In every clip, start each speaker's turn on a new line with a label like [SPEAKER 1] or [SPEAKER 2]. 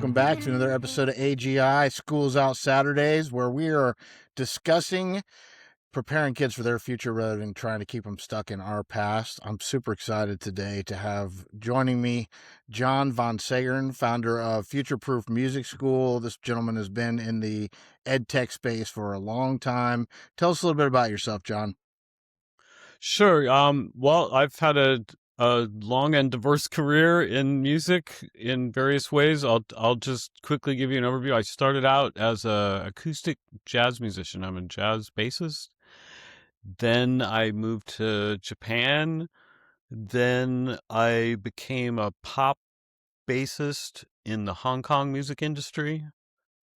[SPEAKER 1] welcome back to another episode of AGI Schools Out Saturdays, where we are discussing preparing kids for their future rather than trying to keep them stuck in our past. I'm super excited today to have joining me John von Seggern, founder of Futureproof Music School. This gentleman has been in the ed tech space for a long time. Tell us a little bit about yourself, John.
[SPEAKER 2] Sure. Well, I've had a long and diverse career in music in various ways. I'll just quickly give you an overview. I started out as a acoustic jazz musician. I'm a jazz bassist. Then I moved to Japan. Then I became a pop bassist in the Hong Kong music industry.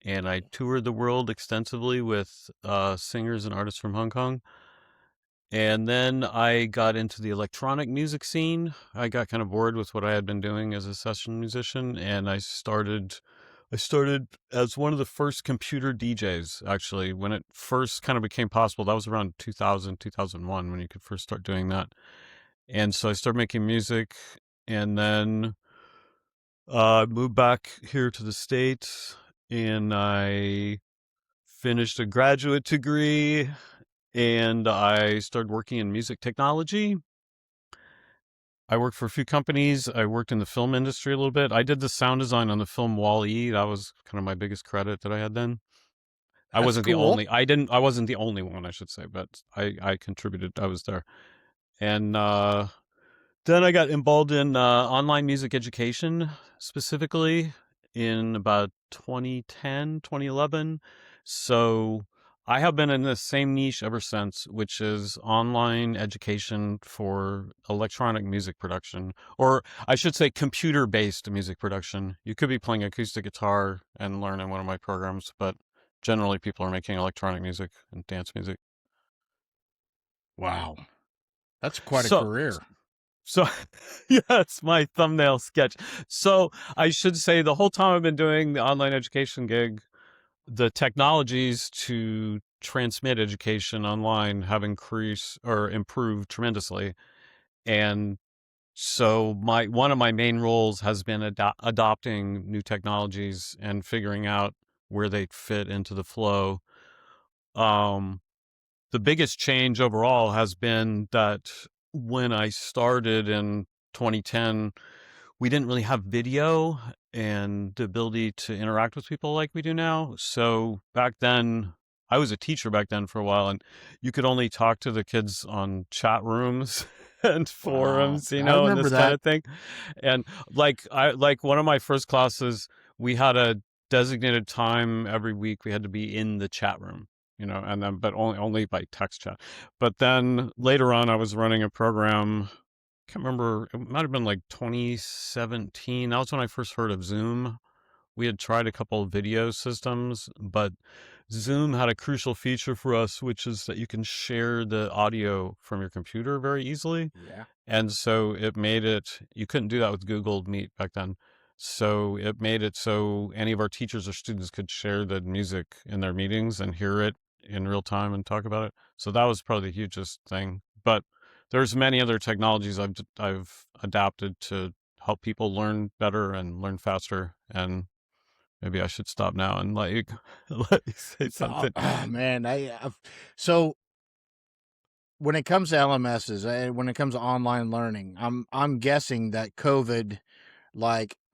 [SPEAKER 2] And I toured the world extensively with singers and artists from Hong Kong. And then I got into the electronic music scene. I got kind of bored with what I had been doing as a session musician, and I started as one of the first computer DJs, actually, when it first kind of became possible. That was around 2000, 2001 when you could first start doing that. And so I started making music, and then moved back here to the States, and I finished a graduate degree, and I started working in music technology. I worked for a few companies. I worked in the film industry a little bit. I did the sound design on the film Wall-E. That was kind of my biggest credit that I had then. I
[SPEAKER 1] That's
[SPEAKER 2] wasn't
[SPEAKER 1] cool.
[SPEAKER 2] the only. I wasn't the only one, I should say, but I contributed. I was there, and then I got involved in online music education, specifically in about 2010, 2011. So I have been in the same niche ever since, which is online education for electronic music production, or I should say computer-based music production. You could be playing acoustic guitar and learn in one of my programs, but generally people are making electronic music and dance music.
[SPEAKER 1] Wow. That's quite a
[SPEAKER 2] So,
[SPEAKER 1] career.
[SPEAKER 2] So, yeah, it's my thumbnail sketch. So I should say the whole time I've been doing the online education gig, the technologies to transmit education online have increased or improved tremendously. And so one of my main roles has been adopting new technologies and figuring out where they fit into the flow. The biggest change overall has been that when I started in 2010, we didn't really have video and the ability to interact with people like we do now. So back then, I was a teacher back then for a while, and you could only talk to the kids on chat rooms and
[SPEAKER 1] Wow.
[SPEAKER 2] forums,
[SPEAKER 1] I
[SPEAKER 2] and
[SPEAKER 1] remember
[SPEAKER 2] this kind
[SPEAKER 1] that.
[SPEAKER 2] of thing. And like one of my first classes, we had a designated time every week. We had to be in the chat room, and then, but only by text chat. But then later on, I was running a program. I can't remember. It might have been like 2017. That was when I first heard of Zoom. We had tried a couple of video systems, but Zoom had a crucial feature for us, which is that you can share the audio from your computer very easily.
[SPEAKER 1] Yeah.
[SPEAKER 2] And so it made it, you couldn't do that with Google Meet back then. So it made it so any of our teachers or students could share the music in their meetings and hear it in real time and talk about it. So that was probably the hugest thing. But there's many other technologies I've adapted to help people learn better and learn faster. And maybe I should stop now and let you say something.
[SPEAKER 1] Oh man, so when it comes to LMSs, when it comes to online learning, I'm guessing that COVID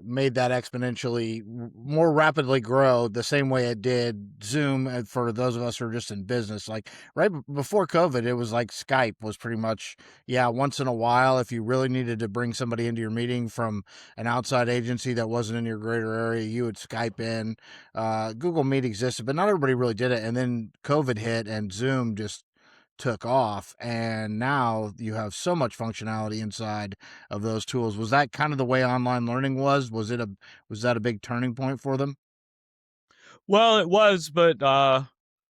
[SPEAKER 1] made that exponentially more rapidly grow the same way it did Zoom for those of us who are just in business. Like right before COVID, it was like Skype was pretty much, yeah, once in a while, if you really needed to bring somebody into your meeting from an outside agency that wasn't in your greater area, you would Skype in. Google Meet existed, but not everybody really did it. And then COVID hit and Zoom just took off, and now you have so much functionality inside of those tools. Was that kind of the way online learning was? Was that a big turning point for them?
[SPEAKER 2] Well, it was, but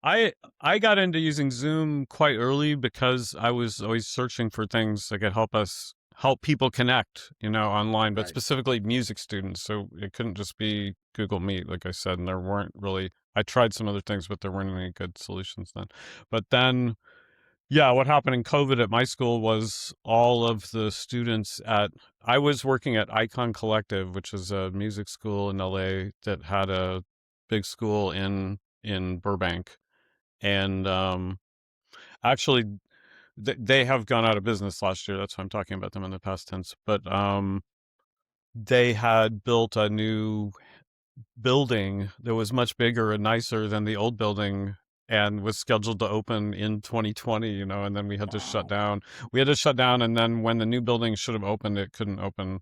[SPEAKER 2] I got into using Zoom quite early because I was always searching for things that could help people connect, online, but
[SPEAKER 1] Right.
[SPEAKER 2] specifically music students. So it couldn't just be Google Meet, like I said, and there weren't really. I tried some other things, but there weren't any good solutions then. But then Yeah, what happened in COVID at my school was all of the students at, I was working at Icon Collective, which is a music school in LA that had a big school in Burbank. And actually they have gone out of business last year. That's why I'm talking about them in the past tense. But they had built a new building that was much bigger and nicer than the old building and was scheduled to open in 2020, and then we had to shut
[SPEAKER 1] Wow.
[SPEAKER 2] down. We had to shut down, and then when the new building should have opened, it couldn't open.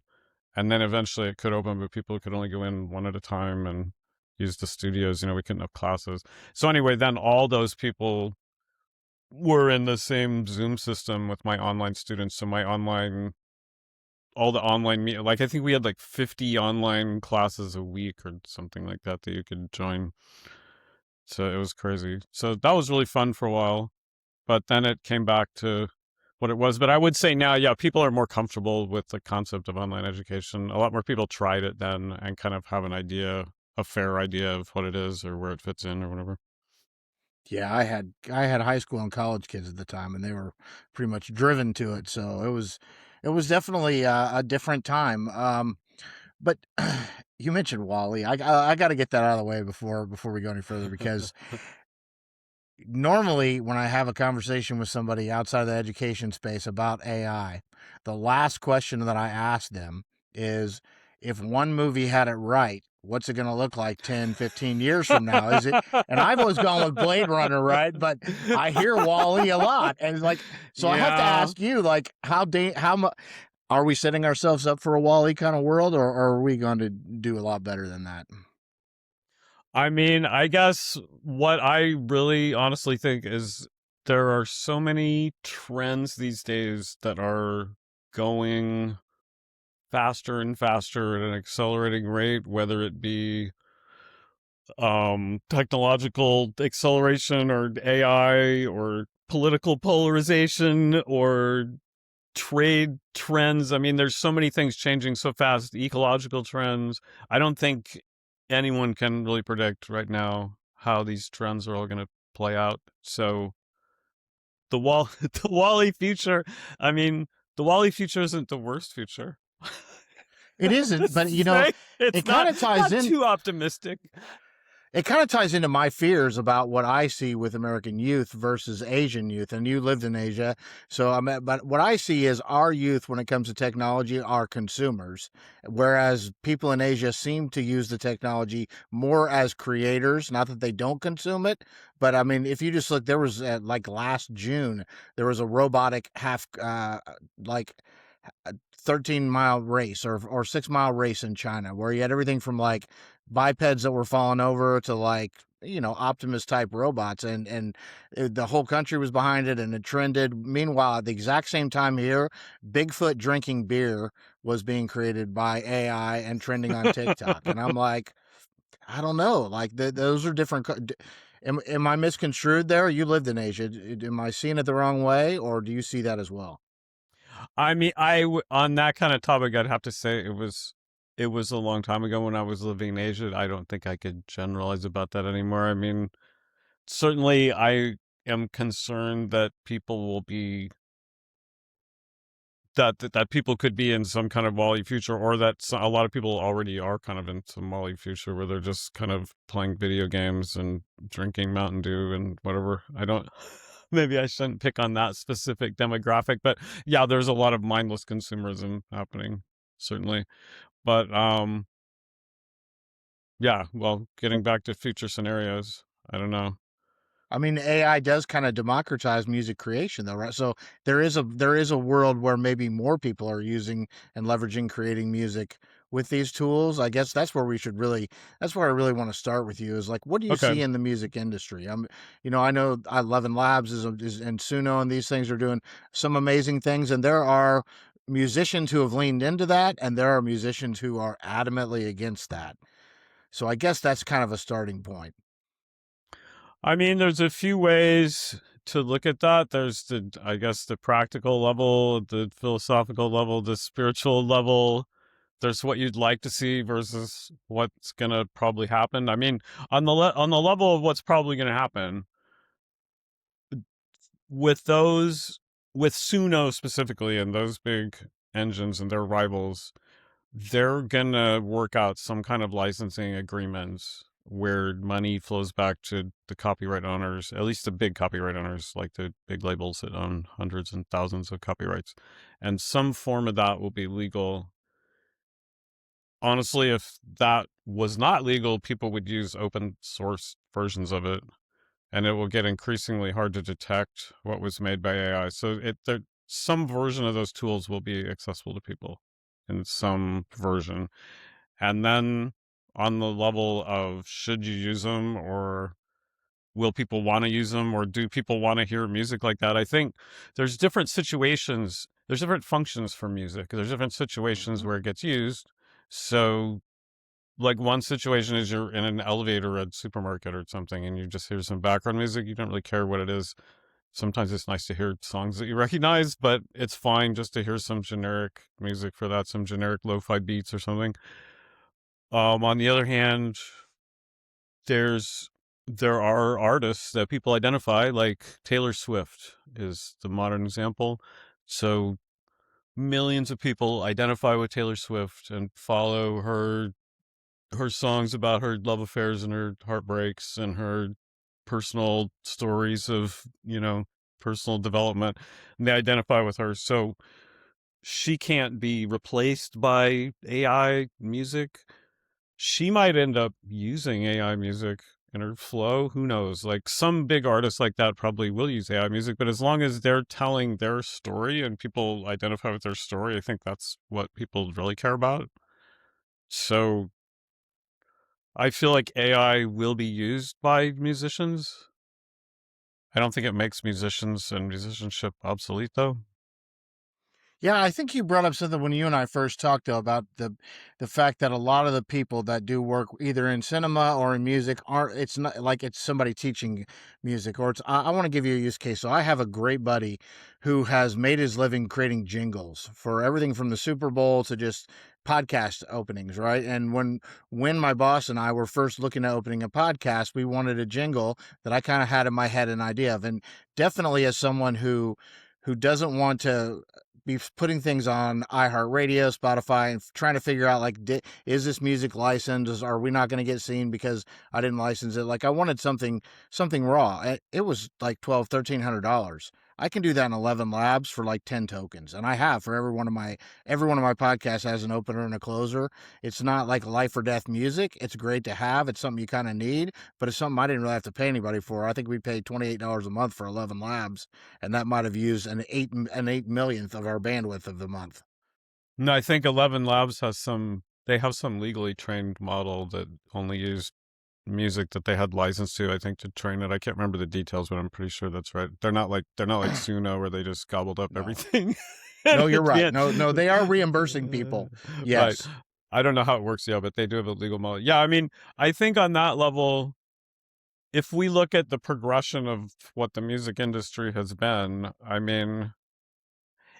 [SPEAKER 2] And then eventually it could open, but people could only go in one at a time and use the studios. We couldn't have classes. So anyway, then all those people were in the same Zoom system with my online students. So all the online like I think we had like 50 online classes a week or something like that you could join. So it was crazy. So that was really fun for a while, but then it came back to what it was. But I would say now, yeah, people are more comfortable with the concept of online education. A lot more people tried it then and kind of have a fair idea of what it is or where it fits in or whatever.
[SPEAKER 1] Yeah, I had high school and college kids at the time, and they were pretty much driven to it. So it was definitely a different time. But you mentioned Wally. I got to get that out of the way before we go any further, because normally when I have a conversation with somebody outside of the education space about AI, the last question that I ask them is, if one movie had it right, what's it going to look like 10, 15 years from now? Is it, and I've always gone with Blade Runner, right? But I hear Wally a lot. And like, so I have to
[SPEAKER 2] Yeah.
[SPEAKER 1] ask you, like, how much are we setting ourselves up for a Wally kind of world, or are we going to do a lot better than that?
[SPEAKER 2] I mean, I guess what I really honestly think is there are so many trends these days that are going faster and faster at an accelerating rate, whether it be technological acceleration or AI or political polarization or trade trends. I mean, there's so many things changing so fast, ecological trends. I don't think anyone can really predict right now how these trends are all going to play out. So the Wally future, I mean, the Wally future isn't the worst future.
[SPEAKER 1] It isn't, but
[SPEAKER 2] Say
[SPEAKER 1] it
[SPEAKER 2] it's
[SPEAKER 1] kind
[SPEAKER 2] not
[SPEAKER 1] of ties
[SPEAKER 2] not
[SPEAKER 1] in.
[SPEAKER 2] too optimistic.
[SPEAKER 1] It kind of ties into my fears about what I see with American youth versus Asian youth. And you lived in Asia, so but what I see is our youth, when it comes to technology, are consumers, whereas people in Asia seem to use the technology more as creators. Not that they don't consume it, but I mean, if you just look, there was like last June, there was a robotic like 13-mile race or 6-mile race in China, where you had everything from like bipeds that were falling over to like, Optimus type robots, and the whole country was behind it, and it trended. Meanwhile, at the exact same time here, Bigfoot drinking beer was being created by AI and trending on TikTok, and I'm like, I don't know, like those are different. Am I misconstrued there? You lived in Asia. Am I seeing it the wrong way, or do you see that as well?
[SPEAKER 2] I mean, on that kind of topic, I'd have to say it was a long time ago when I was living in Asia. I don't think I could generalize about that anymore. I mean, certainly I am concerned that people will be that people could be in some kind of Wall-E future, or that a lot of people already are kind of in some Wall-E future where they're just kind of playing video games and drinking Mountain Dew and whatever. I don't. Maybe I shouldn't pick on that specific demographic, but yeah, there's a lot of mindless consumerism happening, certainly. But yeah. Well, getting back to future scenarios, I don't know.
[SPEAKER 1] I mean, AI does kind of democratize music creation, though, right? So there is a world where maybe more people are using and leveraging creating music with these tools. I guess that's where I really want to start with you, is like, what do you
[SPEAKER 2] Okay.
[SPEAKER 1] see in the music industry? I know I Eleven Labs is and Suno, and these things are doing some amazing things, and there are musicians who have leaned into that, and there are musicians who are adamantly against that. So I guess that's kind of a starting point.
[SPEAKER 2] I mean, there's a few ways to look at that. There's I guess, the practical level, the philosophical level, the spiritual level. There's what you'd like to see versus what's gonna probably happen. I mean, on the level of what's probably gonna happen, with those, with Suno specifically, and those big engines and their rivals, they're gonna work out some kind of licensing agreements where money flows back to the copyright owners, at least the big copyright owners, like the big labels that own hundreds and thousands of copyrights. And some form of that will be legal. Honestly, if that was not legal, people would use open source versions of it, and it will get increasingly hard to detect what was made by AI. So some version of those tools will be accessible to people in some version. And then on the level of should you use them, or will people want to use them, or do people want to hear music like that? I think there's different situations, there's different functions for music. There's different situations
[SPEAKER 1] Mhm.
[SPEAKER 2] where it gets used. So like one situation is you're in an elevator at a supermarket or something and you just hear some background music. You don't really care what it is. Sometimes it's nice to hear songs that you recognize, but it's fine just to hear some generic music for that, some generic lo-fi beats or something. On the other hand, there's there are artists that people identify, like Taylor Swift is the modern example. So millions of people identify with Taylor Swift and follow her songs about her love affairs and her heartbreaks and her personal stories of, personal development. And they identify with her. So she can't be replaced by AI music. She might end up using AI music in her flow. Who knows? Like some big artists like that probably will use AI music, but as long as they're telling their story and people identify with their story, I think that's what people really care about. So I feel like AI will be used by musicians. I don't think it makes musicians and musicianship obsolete, though.
[SPEAKER 1] Yeah, I think you brought up something when you and I first talked though about the fact that a lot of the people that do work either in cinema or in music aren't. It's not like it's somebody teaching music, or it's. I want to give you a use case. So I have a great buddy who has made his living creating jingles for everything from the Super Bowl to just podcast openings, right? And when my boss and I were first looking at opening a podcast, we wanted a jingle that I kind of had in my head an idea of, and definitely as someone who doesn't want to be putting things on iHeartRadio, Spotify, and trying to figure out like, is this music licensed? Are we not going to get seen because I didn't license it? Like, I wanted something raw. It was like $1,200, $1,300. I can do that in 11 Labs for like 10 tokens, and I have for every one of my podcasts has an opener and a closer. It's not like life or death music. It's great to have. It's something you kind of need, but it's something I didn't really have to pay anybody for. I think we paid $28 a month for 11 Labs, and that might have used an eight millionth of our bandwidth of the month.
[SPEAKER 2] No, I think 11 Labs they have some legally trained model that only used music that they had license to, I think, to train it. I can't remember the details, but I'm pretty sure that's right. They're not like Suno where they just gobbled up
[SPEAKER 1] No,
[SPEAKER 2] everything.
[SPEAKER 1] no,
[SPEAKER 2] And
[SPEAKER 1] you're
[SPEAKER 2] at the
[SPEAKER 1] right.
[SPEAKER 2] end,
[SPEAKER 1] No, they are reimbursing people.
[SPEAKER 2] right.
[SPEAKER 1] Yes,
[SPEAKER 2] I don't know how it works, yeah, but they do have a legal model. Yeah, I mean, I think on that level, if we look at the progression of what the music industry has been, I mean,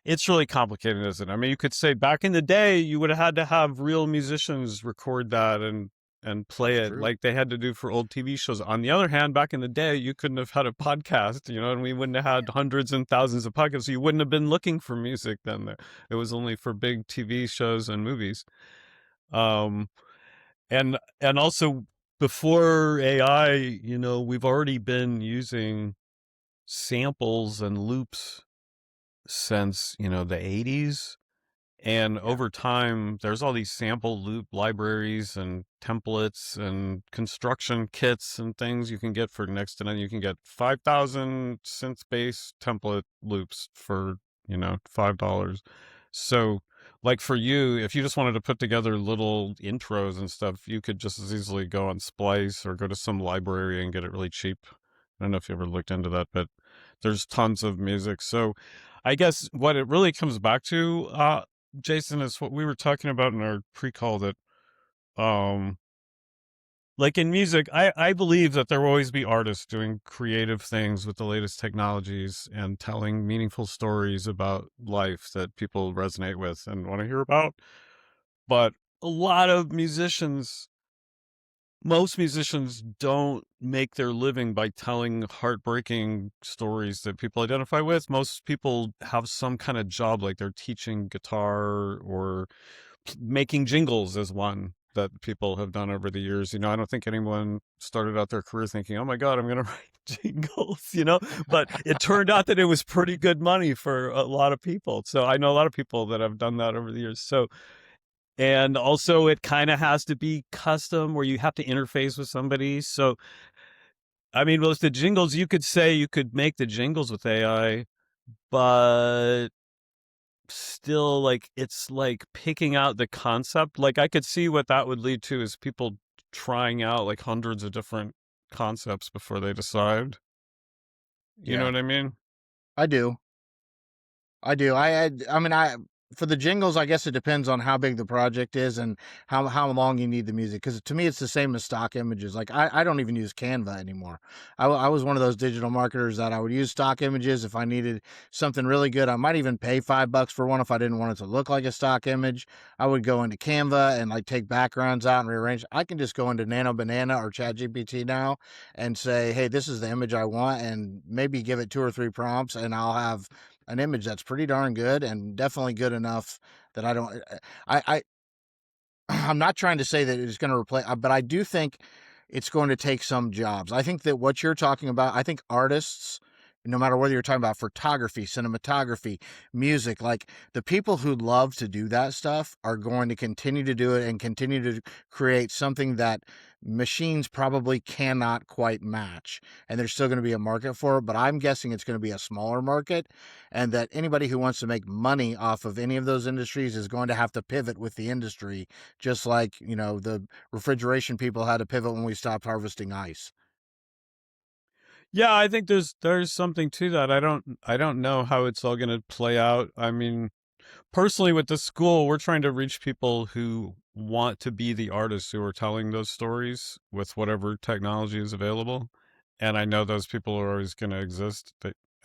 [SPEAKER 2] it's really complicated, isn't it? I mean, you could say back in the day, you would have had to have real musicians record that and play
[SPEAKER 1] that's
[SPEAKER 2] it
[SPEAKER 1] true.
[SPEAKER 2] like they had to do for old TV shows. On the other hand, back in the day, you couldn't have had a podcast, and we wouldn't have had hundreds and thousands of podcasts. So you wouldn't have been looking for music then. It was only for big TV shows and movies. Um, and also before AI, we've already been using samples and loops since, the 80s. And
[SPEAKER 1] Yeah,
[SPEAKER 2] over time, there's all these sample loop libraries and templates and construction kits and things you can get for next to none. You can get 5,000 synth-based template loops for, $5. So, like for you, if you just wanted to put together little intros and stuff, you could just as easily go on Splice or go to some library and get it really cheap. I don't know if you ever looked into that, but there's tons of music. So, I guess what it really comes back to, Jason, is what we were talking about in our pre-call that, um, like in music, I believe that there will always be artists doing creative things with the latest technologies and telling meaningful stories about life that people resonate with and want to hear about. But a lot of musicians most musicians don't make their living by telling heartbreaking stories that people identify with. Most people have some kind of job, like they're teaching guitar or making jingles is one that people have done over the years. I don't think anyone started out their career thinking, "Oh my God, I'm going to write jingles," but it turned out that it was pretty good money for a lot of people. So I know a lot of people that have done that over the years. So, and also it kind of has to be custom where you have to interface with somebody. So, I mean, with the jingles, you could say you could make the jingles with AI, but still, like, it's like picking out the concept. Like, I could see what that would lead to is people trying out like hundreds of different concepts before they decide. You know
[SPEAKER 1] Yeah,
[SPEAKER 2] what I mean?
[SPEAKER 1] I do. I do. I mean, for the jingles, I guess it depends on how big the project is and how long you need the music. Because to me, it's the same as stock images. Like I don't even use Canva anymore. I was one of those digital marketers that I would use stock images if I needed something really good. I might even pay $5 for one if I didn't want it to look like a stock image. I would go into Canva and like take backgrounds out and rearrange. I can just go into Nano Banana or ChatGPT now and say, hey, this is the image I want, and maybe give it 2 or 3 prompts, and I'll have an image that's pretty darn good and definitely good enough that I don't I I'm not trying to say that it's going to replace, but I do think it's going to take some jobs. I think that what you're talking about, I think artists, no matter whether you're talking about photography, cinematography, music, like the people who love to do that stuff are going to continue to do it and continue to create something that machines probably cannot quite match. And there's still going to be a market for it, but I'm guessing it's going to be a smaller market, and that anybody who wants to make money off of any of those industries is going to have to pivot with the industry, just like, the refrigeration people had to pivot when we stopped harvesting ice.
[SPEAKER 2] Yeah, I think there's something to that. I don't know how it's all going to play out. I mean, personally with the school, we're trying to reach people who want to be the artists who are telling those stories with whatever technology is available. And I know those people are always going to exist,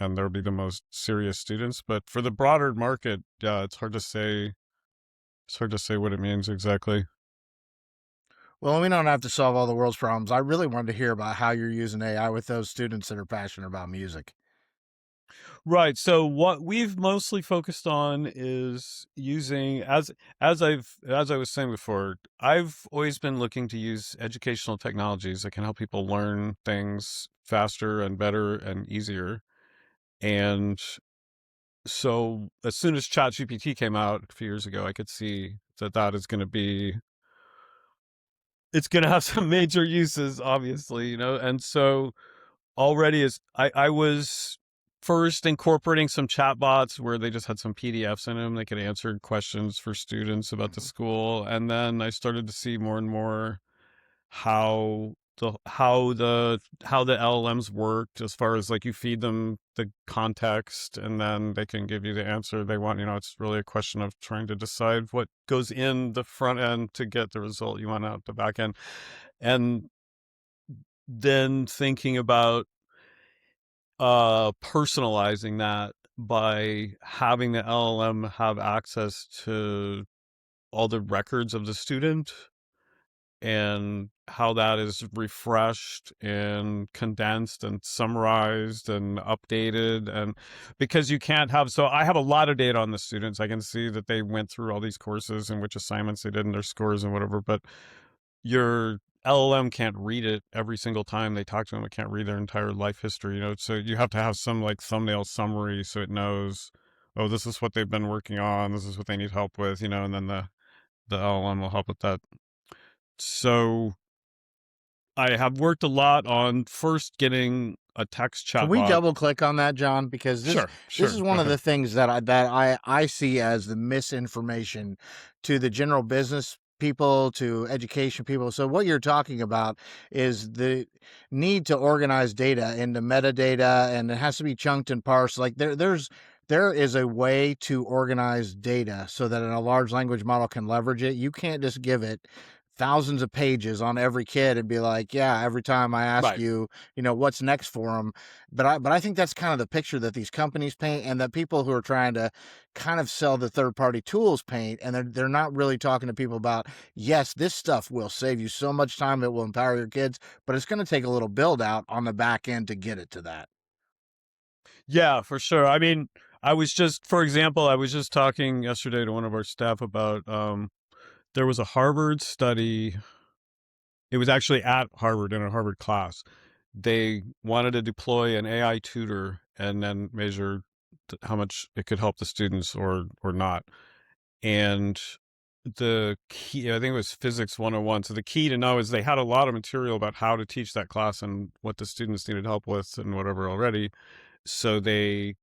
[SPEAKER 2] and they'll be the most serious students. But for the broader market, yeah, it's hard to say. It's hard to say what it means exactly.
[SPEAKER 1] Well, we don't have to solve all the world's problems. I really wanted to hear about how you're using AI with those students that are passionate about music.
[SPEAKER 2] Right. So what we've mostly focused on is using, as I was saying before, I've always been looking to use educational technologies that can help people learn things faster and better and easier. And so as soon as ChatGPT came out a few years ago, I could see that that is going to be it's going to have some major uses, obviously, and so already is I was first incorporating some chatbots where they just had some PDFs in them. They could answer questions for students about the school. And then I started to see more and more how the LLMs worked, as far as like you feed them the context and then they can give you the answer they want. It's really a question of trying to decide what goes in the front end to get the result you want out the back end. And then thinking about personalizing that by having the LLM have access to all the records of the student and how that is refreshed and condensed and summarized and updated. And because you can't have, so I have a lot of data on the students. I can see that they went through all these courses and which assignments they did and their scores and whatever, but your LLM can't read it every single time they talk to them. It can't read their entire life history, So you have to have some like thumbnail summary so it knows, oh, this is what they've been working on. This is what they need help with, and then the LLM will help with that. So I have worked a lot on first getting a text
[SPEAKER 1] Can we
[SPEAKER 2] chatbot.
[SPEAKER 1] double click on that, John? Because this
[SPEAKER 2] Sure.
[SPEAKER 1] is
[SPEAKER 2] Go
[SPEAKER 1] one of
[SPEAKER 2] ahead.
[SPEAKER 1] the things that I see as the misinformation to the general business people, to education people. So what you're talking about is the need to organize data into metadata, and it has to be chunked and parsed. Like there is a way to organize data so that a large language model can leverage it. You can't just give it thousands of pages on every kid and be like, yeah, every time I ask
[SPEAKER 2] Right.
[SPEAKER 1] you, what's next for them. But I think that's kind of the picture that these companies paint, and that people who are trying to kind of sell the third party tools paint, and they're not really talking to people about, yes, this stuff will save you so much time, it will empower your kids, but it's going to take a little build out on the back end to get it to that.
[SPEAKER 2] Yeah, for sure. I mean, for example, I was just talking yesterday to one of our staff about there was a Harvard study. It was actually at Harvard in a Harvard class. They wanted to deploy an AI tutor and then measure how much it could help the students or not. And the key, I think it was physics 101. So the key to know is they had a lot of material about how to teach that class and what the students needed help with and whatever already. So they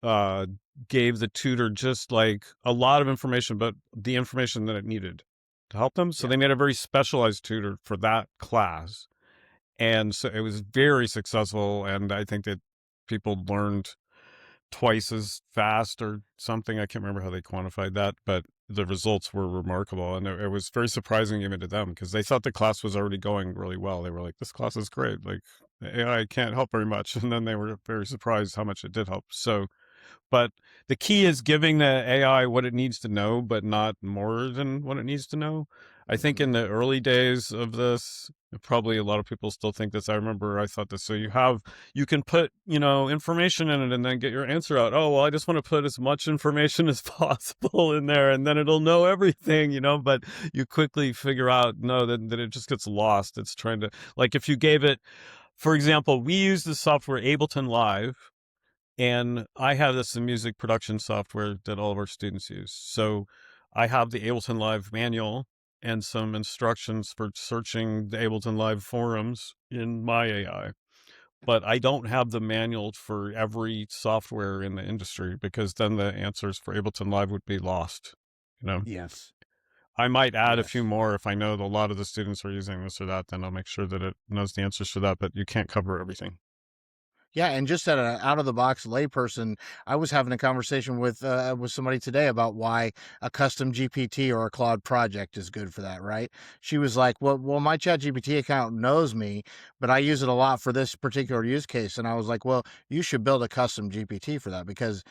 [SPEAKER 2] uh, gave the tutor just like a lot of information, but the information that it needed to help them. So
[SPEAKER 1] Yeah.
[SPEAKER 2] they made a very specialized tutor for that class. And so it was very successful. And I think that people learned twice as fast or something. I can't remember how they quantified that, but the results were remarkable. And it was very surprising even to them because they thought the class was already going really well. They were like, this class is great. Like, AI can't help very much. And then they were very surprised how much it did help. So, but the key is giving the AI what it needs to know, but not more than what it needs to know. I think
[SPEAKER 1] Hmm.
[SPEAKER 2] in the early days of this, probably a lot of people still think this. I remember I thought this. So you can put, information in it and then get your answer out. Oh, well, I just want to put as much information as possible in there and then it'll know everything, but you quickly figure out, no, that it just gets lost. It's trying to, like, if you gave it, for example, we use the software Ableton Live, and I have this music production software that all of our students use. So I have the Ableton Live manual and some instructions for searching the Ableton Live forums in my AI. But I don't have the manual for every software in the industry because then the answers for Ableton Live would be lost. You know,
[SPEAKER 1] Yes.
[SPEAKER 2] I might add a few
[SPEAKER 1] Yes.
[SPEAKER 2] more if I know that a lot of the students are using this or that, then I'll make sure that it knows the answers for that, but you can't cover everything.
[SPEAKER 1] Yeah, and just at an out of the box layperson, I was having a conversation with somebody today about why a custom GPT or a Claude project is good for that, right? She was like, "Well, my Chat GPT account knows me, but I use it a lot for this particular use case." And I was like, "Well, you should build a custom GPT for that because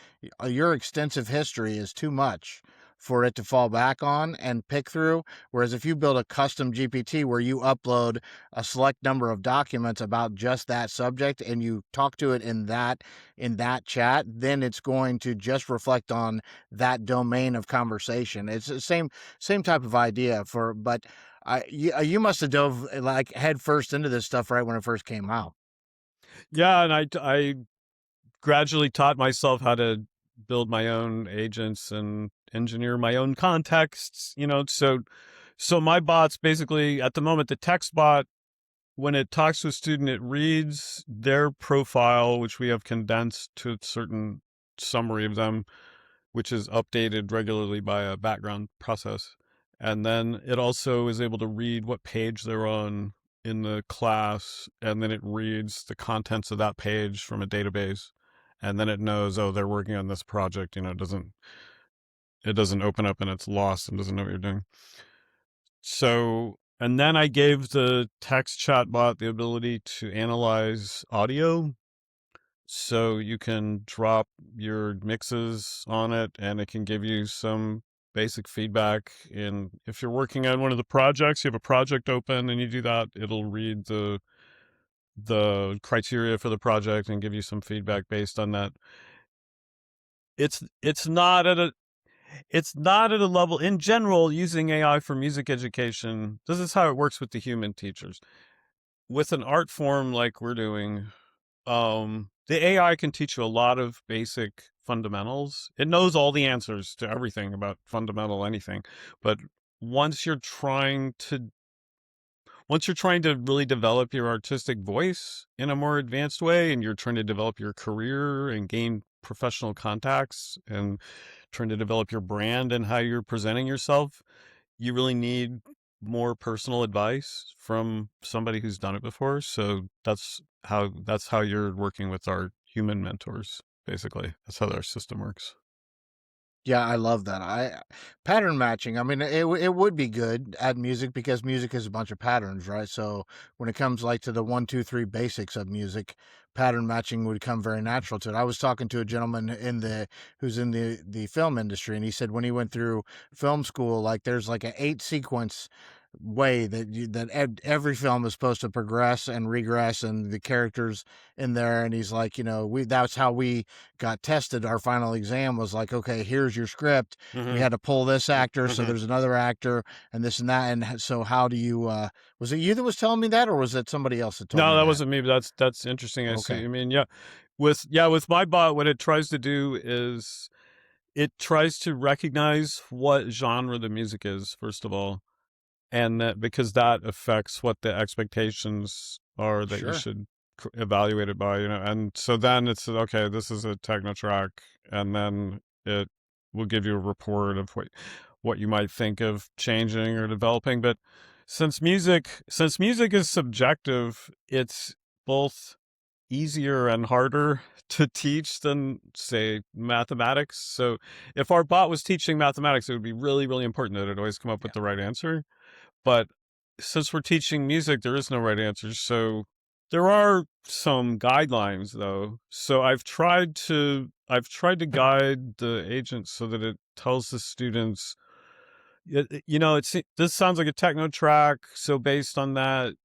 [SPEAKER 1] your extensive history is too much for it to fall back on and pick through. Whereas if you build a custom GPT where you upload a select number of documents about just that subject and you talk to it in that chat, then it's going to just reflect on that domain of conversation. It's the same type of idea for, but you must have dove like head first into this stuff right when it first came out.
[SPEAKER 2] Yeah, and I gradually taught myself how to build my own agents and engineer my own contexts, so my bots basically at the moment, the text bot, when it talks to a student, it reads their profile, which we have condensed to a certain summary of them, which is updated regularly by a background process. And then it also is able to read what page they're on in the class, and then it reads the contents of that page from a database. And then it knows, oh, they're working on this project. It doesn't open up and it's lost and doesn't know what you're doing. So, and then I gave the text chatbot the ability to analyze audio, so you can drop your mixes on it and it can give you some basic feedback. And if you're working on one of the projects, you have a project open and you do that, it'll read the criteria for the project and give you some feedback based on that. It's not at a it's not at a level in general using AI for music education. This is how it works with the human teachers. With an art form like we're doing, the AI can teach you a lot of basic fundamentals. It knows all the answers to everything about fundamental anything. But once you're trying to once you're trying to really develop your artistic voice in a more advanced way and you're trying to develop your career and gain professional contacts and trying to develop your brand and how you're presenting yourself, you really need more personal advice from somebody who's done it before. So that's how you're working with our human mentors, basically. That's how our system works.
[SPEAKER 1] Yeah, I love that. I pattern matching. I mean, it would be good at music because music is a bunch of patterns, right? So when it comes like to the 1, 2, 3 basics of music, pattern matching would come very natural to it. I was talking to a gentleman in the who's in the film industry, and he said when he went through film school, like there's like an 8 sequence way that every film is supposed to progress and regress, and the characters in there. And he's like, we that's how we got tested. Our final exam was like, okay, here's your script. We
[SPEAKER 2] Hmm.
[SPEAKER 1] had to pull this actor, so
[SPEAKER 2] Hmm.
[SPEAKER 1] there's another actor, and this and that. And so, how do you? Was it you that was telling me that, or was it somebody else that told
[SPEAKER 2] No,
[SPEAKER 1] me
[SPEAKER 2] that
[SPEAKER 1] that?
[SPEAKER 2] wasn't me, but that's interesting. I see.
[SPEAKER 1] Okay,
[SPEAKER 2] I mean, yeah, with my bot, what it tries to do is it tries to recognize what genre the music is, first of all, and that because that affects what the expectations are that you
[SPEAKER 1] sure.
[SPEAKER 2] should evaluate it by, and so then it's okay, this is a techno track, and then it will give you a report of what you might think of changing or developing. But since music is subjective, it's both easier and harder to teach than, say, mathematics. So if our bot was teaching mathematics, it would be really, really important that it always come up with
[SPEAKER 1] Yeah.
[SPEAKER 2] the right answer. But since we're teaching music, there is no right answer. So there are some guidelines though. So I've tried to guide the agent so that it tells the students, this sounds like a techno track. So based on that,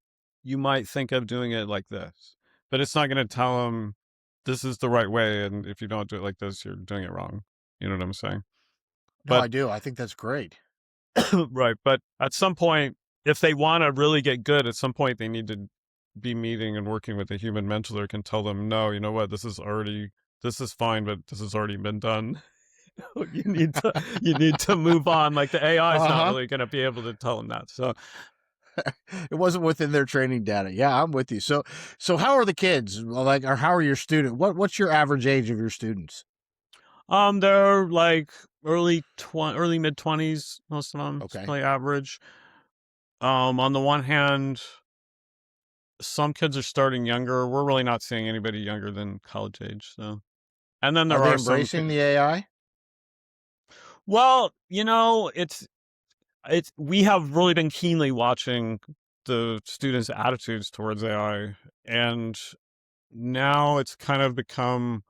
[SPEAKER 2] you might think of doing it like this, but it's not going to tell them this is the right way. And if you don't do it like this, you're doing it wrong. You know what I'm saying?
[SPEAKER 1] No,
[SPEAKER 2] But
[SPEAKER 1] I do. I think that's great.
[SPEAKER 2] right. But at some point, if they want to really get good, at some point they need to be meeting and working with a human mentor that can tell them, no, you know what, this is fine, but this has already been done. You need to move on. Like the AI is
[SPEAKER 1] Uh
[SPEAKER 2] not
[SPEAKER 1] huh.
[SPEAKER 2] really going to be able to tell them that. So,
[SPEAKER 1] It wasn't within their training data. Yeah, I'm with you. So how are the kids? Like, or how are your students? What's your average age of your students?
[SPEAKER 2] they're like early mid 20s. Most of them, it's
[SPEAKER 1] Okay.
[SPEAKER 2] probably average. On the one hand, some kids are starting younger. We're really not seeing anybody younger than college age. So, and then
[SPEAKER 1] Are
[SPEAKER 2] there
[SPEAKER 1] they
[SPEAKER 2] are some.
[SPEAKER 1] embracing the AI?
[SPEAKER 2] Well, it's we have really been keenly watching the students' attitudes towards AI, and now it's kind of become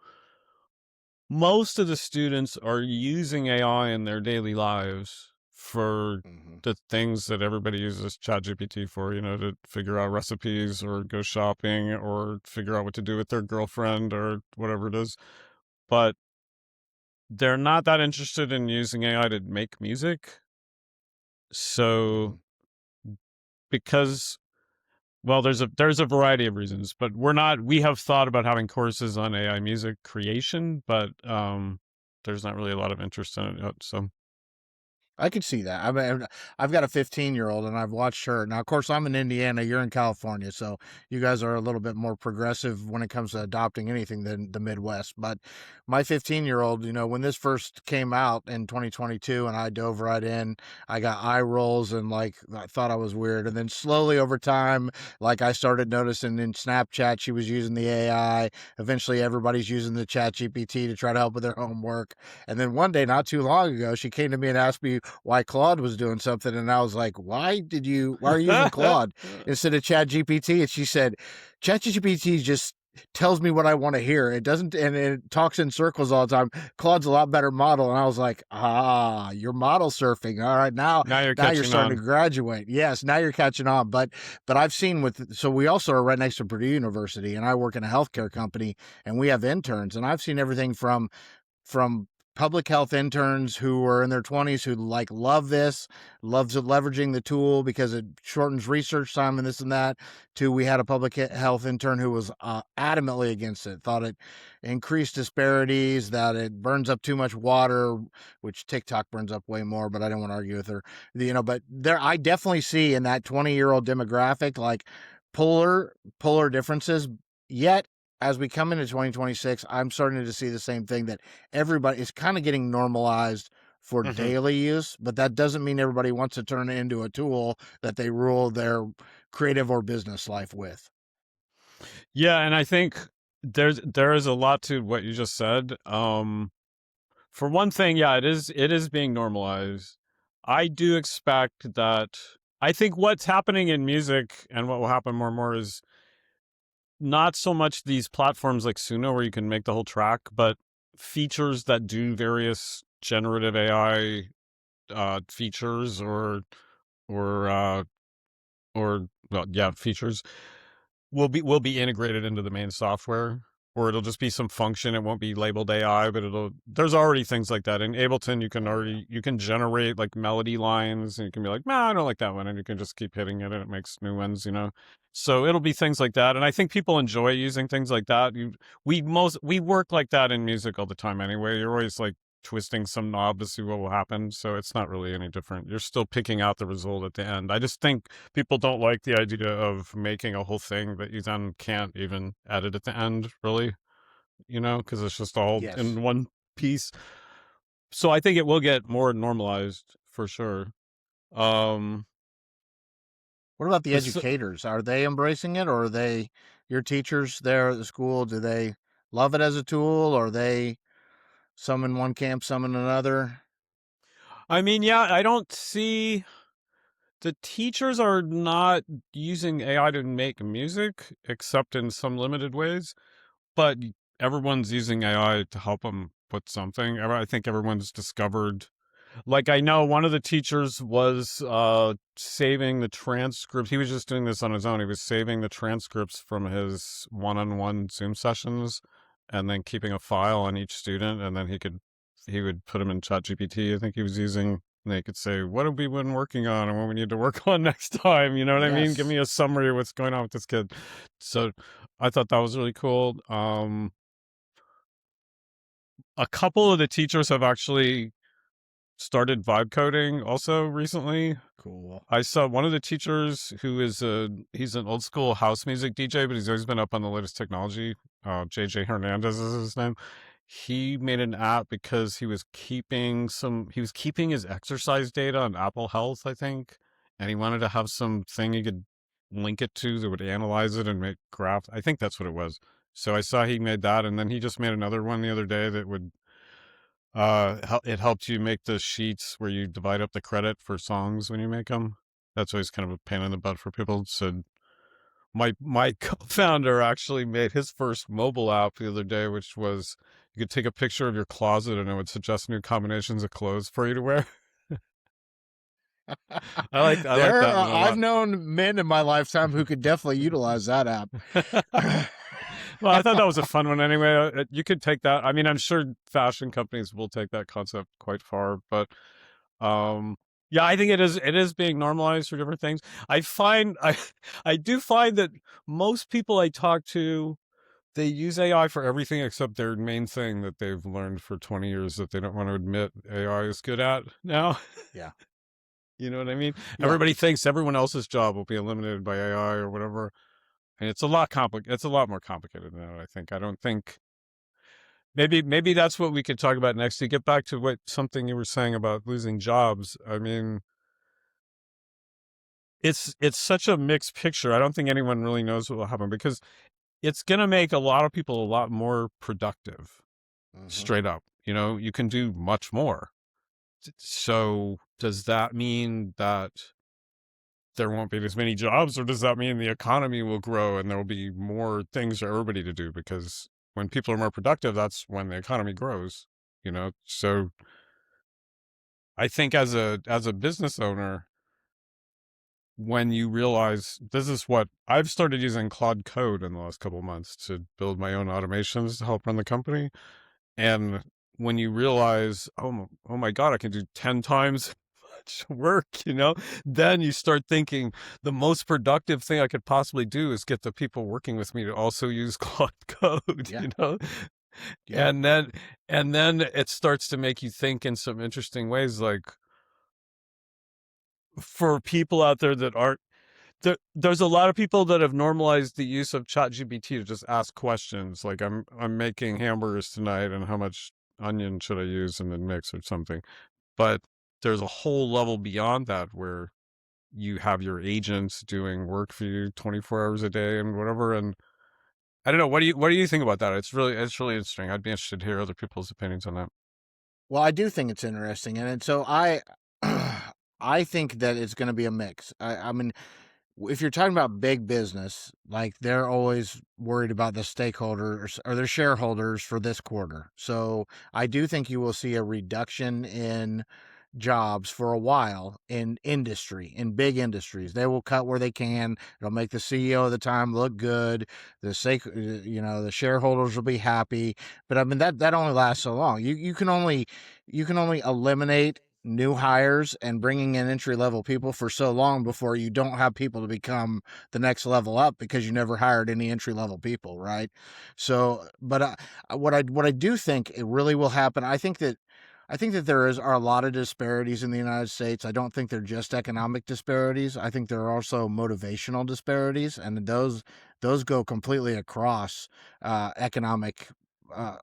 [SPEAKER 2] most of the students are using AI in their daily lives for
[SPEAKER 1] Mm-hmm.
[SPEAKER 2] the things that everybody uses ChatGPT for, to figure out recipes or go shopping or figure out what to do with their girlfriend or whatever it is. But they're not that interested in using AI to make music.
[SPEAKER 1] Mm-hmm.
[SPEAKER 2] So because well, there's a variety of reasons, but we have thought about having courses on AI music creation, but there's not really a lot of interest in it yet. So
[SPEAKER 1] I could see that. I mean, I've got a 15-year-old, and I've watched her. Now, of course, I'm in Indiana. You're in California, so you guys are a little bit more progressive when it comes to adopting anything than the Midwest. But my 15-year-old, when this first came out in 2022, and I dove right in, I got eye rolls and like I thought I was weird. And then slowly over time, like I started noticing in Snapchat, she was using the AI. Eventually, everybody's using the Chat GPT to try to help with their homework. And then one day, not too long ago, she came to me and asked me why Claude was doing something, and I was like, why are you using Claude instead of Chat GPT? And she said, Chat GPT just tells me what I want to hear. It doesn't, and it talks in circles all the time. Claude's a lot better model. And I was like, you're model surfing. All right, now
[SPEAKER 2] now you're
[SPEAKER 1] now you're
[SPEAKER 2] catching
[SPEAKER 1] starting to
[SPEAKER 2] on.
[SPEAKER 1] graduate. Yes, now you're catching on. But I've seen so we also are right next to Purdue University, and I work in a healthcare company, and we have interns, and I've seen everything from public health interns who are in their 20s who like loves leveraging the tool because it shortens research time and this and that, to we had a public health intern who was adamantly against it, thought it increased disparities, that it burns up too much water, which TikTok burns up way more, but I don't want to argue with her. But there, I definitely see in that 20-year-old demographic like polar differences. Yet as we come into 2026, I'm starting to see the same thing, that everybody is kind of getting normalized for
[SPEAKER 2] Hmm.
[SPEAKER 1] daily use, but that doesn't mean everybody wants to turn it into a tool that they rule their creative or business life with.
[SPEAKER 2] Yeah, and I think there is a lot to what you just said. For one thing, yeah, it is being normalized. I do expect that. I think what's happening in music and what will happen more and more is not so much these platforms like Suno where you can make the whole track, but features that do various generative AI features or well, yeah, features will be integrated into the main software, or it'll just be some function. It won't be labeled AI, but it'll. There's already things like that in Ableton.
[SPEAKER 1] Oh yeah.
[SPEAKER 2] You can generate like melody lines, and you can be like, "Nah, I don't like that one," and you can just keep hitting it, and it makes new ones. So it'll be things like that, and I think people enjoy using things like that. We work like that in music all the time anyway. You're always like twisting some knob to see what will happen, so it's not really any different. You're still picking out the result at the end. I just think people don't like the idea of making a whole thing that you then can't even edit at the end, really, because it's just all
[SPEAKER 1] Yes.
[SPEAKER 2] in one piece. So I think it will get more normalized for sure. Um,
[SPEAKER 1] What about the
[SPEAKER 2] but
[SPEAKER 1] educators? Are they embracing it, or are they your teachers there at the school? Do they love it as a tool, or are they some in one camp, some in another?
[SPEAKER 2] I mean, yeah, I don't see the teachers are not using AI to make music, except in some limited ways. But everyone's using AI to help them put something. I think everyone's discovered. Like I know one of the teachers was saving the transcripts. He was just doing this on his own. He was saving the transcripts from his one-on-one Zoom sessions and then keeping a file on each student, and then he would put them in ChatGPT. I think he was using, and they could say, what have we been working on and what we need to work on next time? You know what I mean? Give
[SPEAKER 1] Yes.
[SPEAKER 2] me a summary of what's going on with this kid. So I thought that was really cool. A couple of the teachers have actually started vibe coding also recently.
[SPEAKER 1] Cool.
[SPEAKER 2] I saw one of the teachers who he's an old school house music DJ, but he's always been up on the latest technology. JJ Hernandez is his name. He made an app because he was keeping his exercise data on Apple Health, I think, and he wanted to have something he could link it to that would analyze it and make graphs. I think that's what it was. So I saw he made that, and then he just made another one the other day that would it helped you make the sheets where you divide up the credit for songs when you make them. That's always kind of a pain in the butt for people. So my co-founder actually made his first mobile app the other day, which was you could take a picture of your closet and it would suggest new combinations of clothes for you to wear. I like
[SPEAKER 1] There,
[SPEAKER 2] that one a
[SPEAKER 1] I've
[SPEAKER 2] lot.
[SPEAKER 1] known men in my lifetime who could definitely utilize that app.
[SPEAKER 2] Well, I thought that was a fun one anyway. You could take that. I mean, I'm sure fashion companies will take that concept quite far, but um, yeah, I think it is being normalized for different things. I find I do find that most people I talk to, they use AI for everything except their main thing that they've learned for 20 years that they don't want to admit AI is good at now.
[SPEAKER 1] Yeah.
[SPEAKER 2] You know what I mean?
[SPEAKER 1] Yeah.
[SPEAKER 2] Everybody thinks everyone else's job will be eliminated by AI or whatever. And it's a lot more complicated than that, I think. I don't think maybe that's what we could talk about next. To get back to what something you were saying about losing jobs. I mean, it's such a mixed picture. I don't think anyone really knows what will happen because it's going to make a lot of people a lot more productive.
[SPEAKER 1] Hmm.
[SPEAKER 2] Straight up, you can do much more. So does that mean that there won't be as many jobs, or does that mean the economy will grow and there will be more things for everybody to do? Because when people are more productive, that's when the economy grows. So I think as a business owner, when you realize this is what I've started using Claude Code in the last couple of months to build my own automations to help run the company. And when you realize, oh my God, I can do 10 times much work, then you start thinking the most productive thing I could possibly do is get the people working with me to also use Claude Code,
[SPEAKER 1] Yeah. Yeah.
[SPEAKER 2] And then it starts to make you think in some interesting ways, like for people out there that aren't there's a lot of people that have normalized the use of ChatGPT to just ask questions like I'm making hamburgers tonight and how much onion should I use in the mix or something. But there's a whole level beyond that where you have your agents doing work for you 24 hours a day and whatever. And I don't know, what do you think about that? It's really interesting. I'd be interested to hear other people's opinions on that.
[SPEAKER 1] Well, I do think it's interesting, and so I think that it's going to be a mix. I mean, if you're talking about big business, like they're always worried about the stakeholders or their shareholders for this quarter. So I do think you will see a reduction in jobs for a while in industry, in big industries. They will cut where they can. It'll make the CEO of the time look good. The shareholders will be happy. But I mean that only lasts so long. You can only eliminate new hires and bringing in entry level people for so long before you don't have people to become the next level up, because you never hired any entry level people, right? So, but what I do think it really will happen, I think that are a lot of disparities in the United States. I don't think they're just economic disparities. I think there are also motivational disparities, and those go completely across economic uh,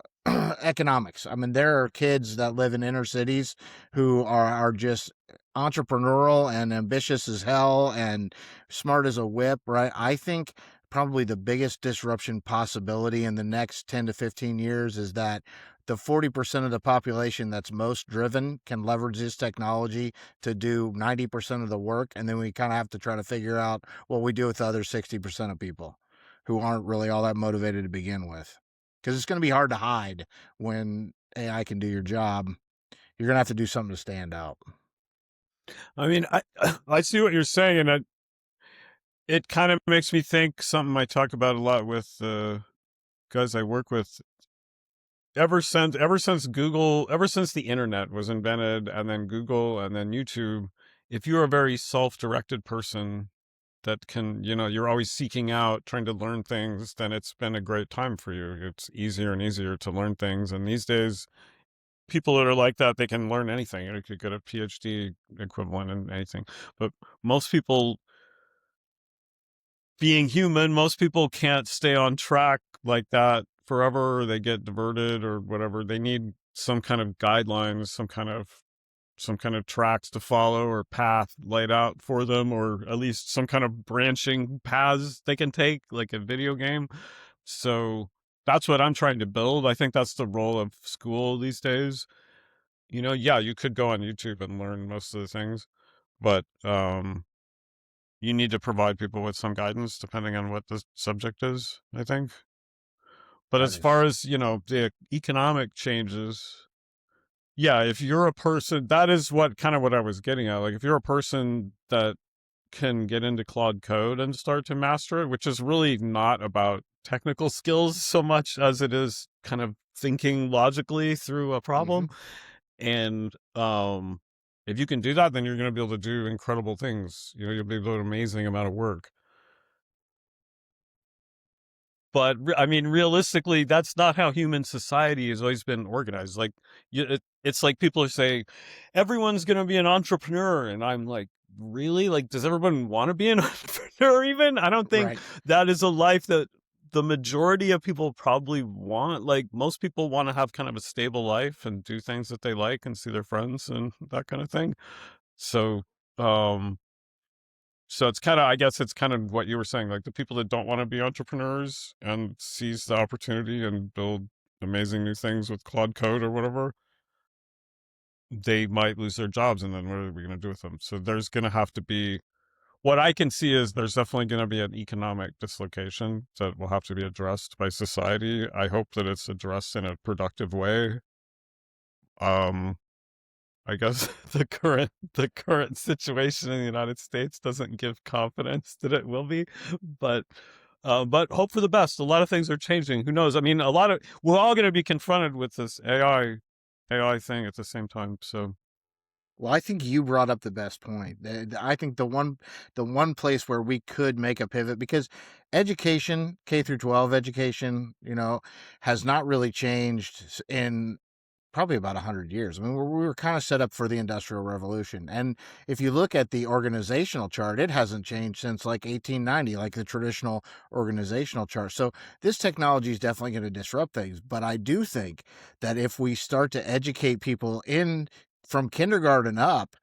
[SPEAKER 1] economics. I mean, there are kids that live in inner cities who are just entrepreneurial and ambitious as hell and smart as a whip, right? I think probably the biggest disruption possibility in the next 10 to 15 years is that the 40% of the population that's most driven can leverage this technology to do 90% of the work. And then we kind of have to try to figure out what we do with the other 60% of people who aren't really all that motivated to begin with. Because it's going to be hard to hide when AI can do your job. You're going to have to do something to stand out.
[SPEAKER 2] I mean, I see what you're saying, and it kind of makes me think something I talk about a lot with guys I work with. Ever since the internet was invented, and then Google, and then YouTube, if you're a very self-directed person that can, you're always seeking out, trying to learn things, then it's been a great time for you. It's easier and easier to learn things. And these days, people that are like that, they can learn anything. You could get a PhD equivalent in anything. But most people, being human, most people can't stay on track like that forever. Or they get diverted or whatever. They need some kind of guidelines, some kind of tracks to follow or path laid out for them, or at least some kind of branching paths they can take, like a video game. So that's what I'm trying to build. I think that's the role of school these days. Yeah, you could go on YouTube and learn most of the things, but you need to provide people with some guidance depending on what the subject is, I think. But
[SPEAKER 1] That
[SPEAKER 2] as far
[SPEAKER 1] is
[SPEAKER 2] as, the economic changes, yeah, if you're a person, that is what I was getting at. Like, if you're a person that can get into Claude Code and start to master it, which is really not about technical skills so much as it is kind of thinking logically through a
[SPEAKER 1] mm-hmm.
[SPEAKER 2] problem. And if you can do that, then you're going to be able to do incredible things. You'll be able to do an amazing amount of work. But I mean, realistically, that's not how human society has always been organized. Like, it's like people are saying, everyone's going to be an entrepreneur. And I'm like, really? Like, does everyone want to be an entrepreneur even? I don't think
[SPEAKER 1] Right.
[SPEAKER 2] that is a life that the majority of people probably want. Like, most people want to have kind of a stable life and do things that they like and see their friends and that kind of thing. So, um, so it's kind of, I guess it's kind of what you were saying, like the people that don't want to be entrepreneurs and seize the opportunity and build amazing new things with Claude Code or whatever, they might lose their jobs. And then what are we going to do with them? So there's going to have to be, what I can see is there's definitely going to be an economic dislocation that will have to be addressed by society. I hope that it's addressed in a productive way. Um, I guess the current situation in the United States doesn't give confidence that it will be, but hope for the best. A lot of things are changing. Who knows? I mean, we're all going to be confronted with this AI thing at the same time. So
[SPEAKER 1] Well, I think you brought up the best point. I think the one place where we could make a pivot, because education, K through 12 education, has not really changed in probably about 100 years. I mean, we were kind of set up for the Industrial Revolution. And if you look at the organizational chart, it hasn't changed since like 1890, like the traditional organizational chart. So this technology is definitely going to disrupt things. But I do think that if we start to educate people in from kindergarten up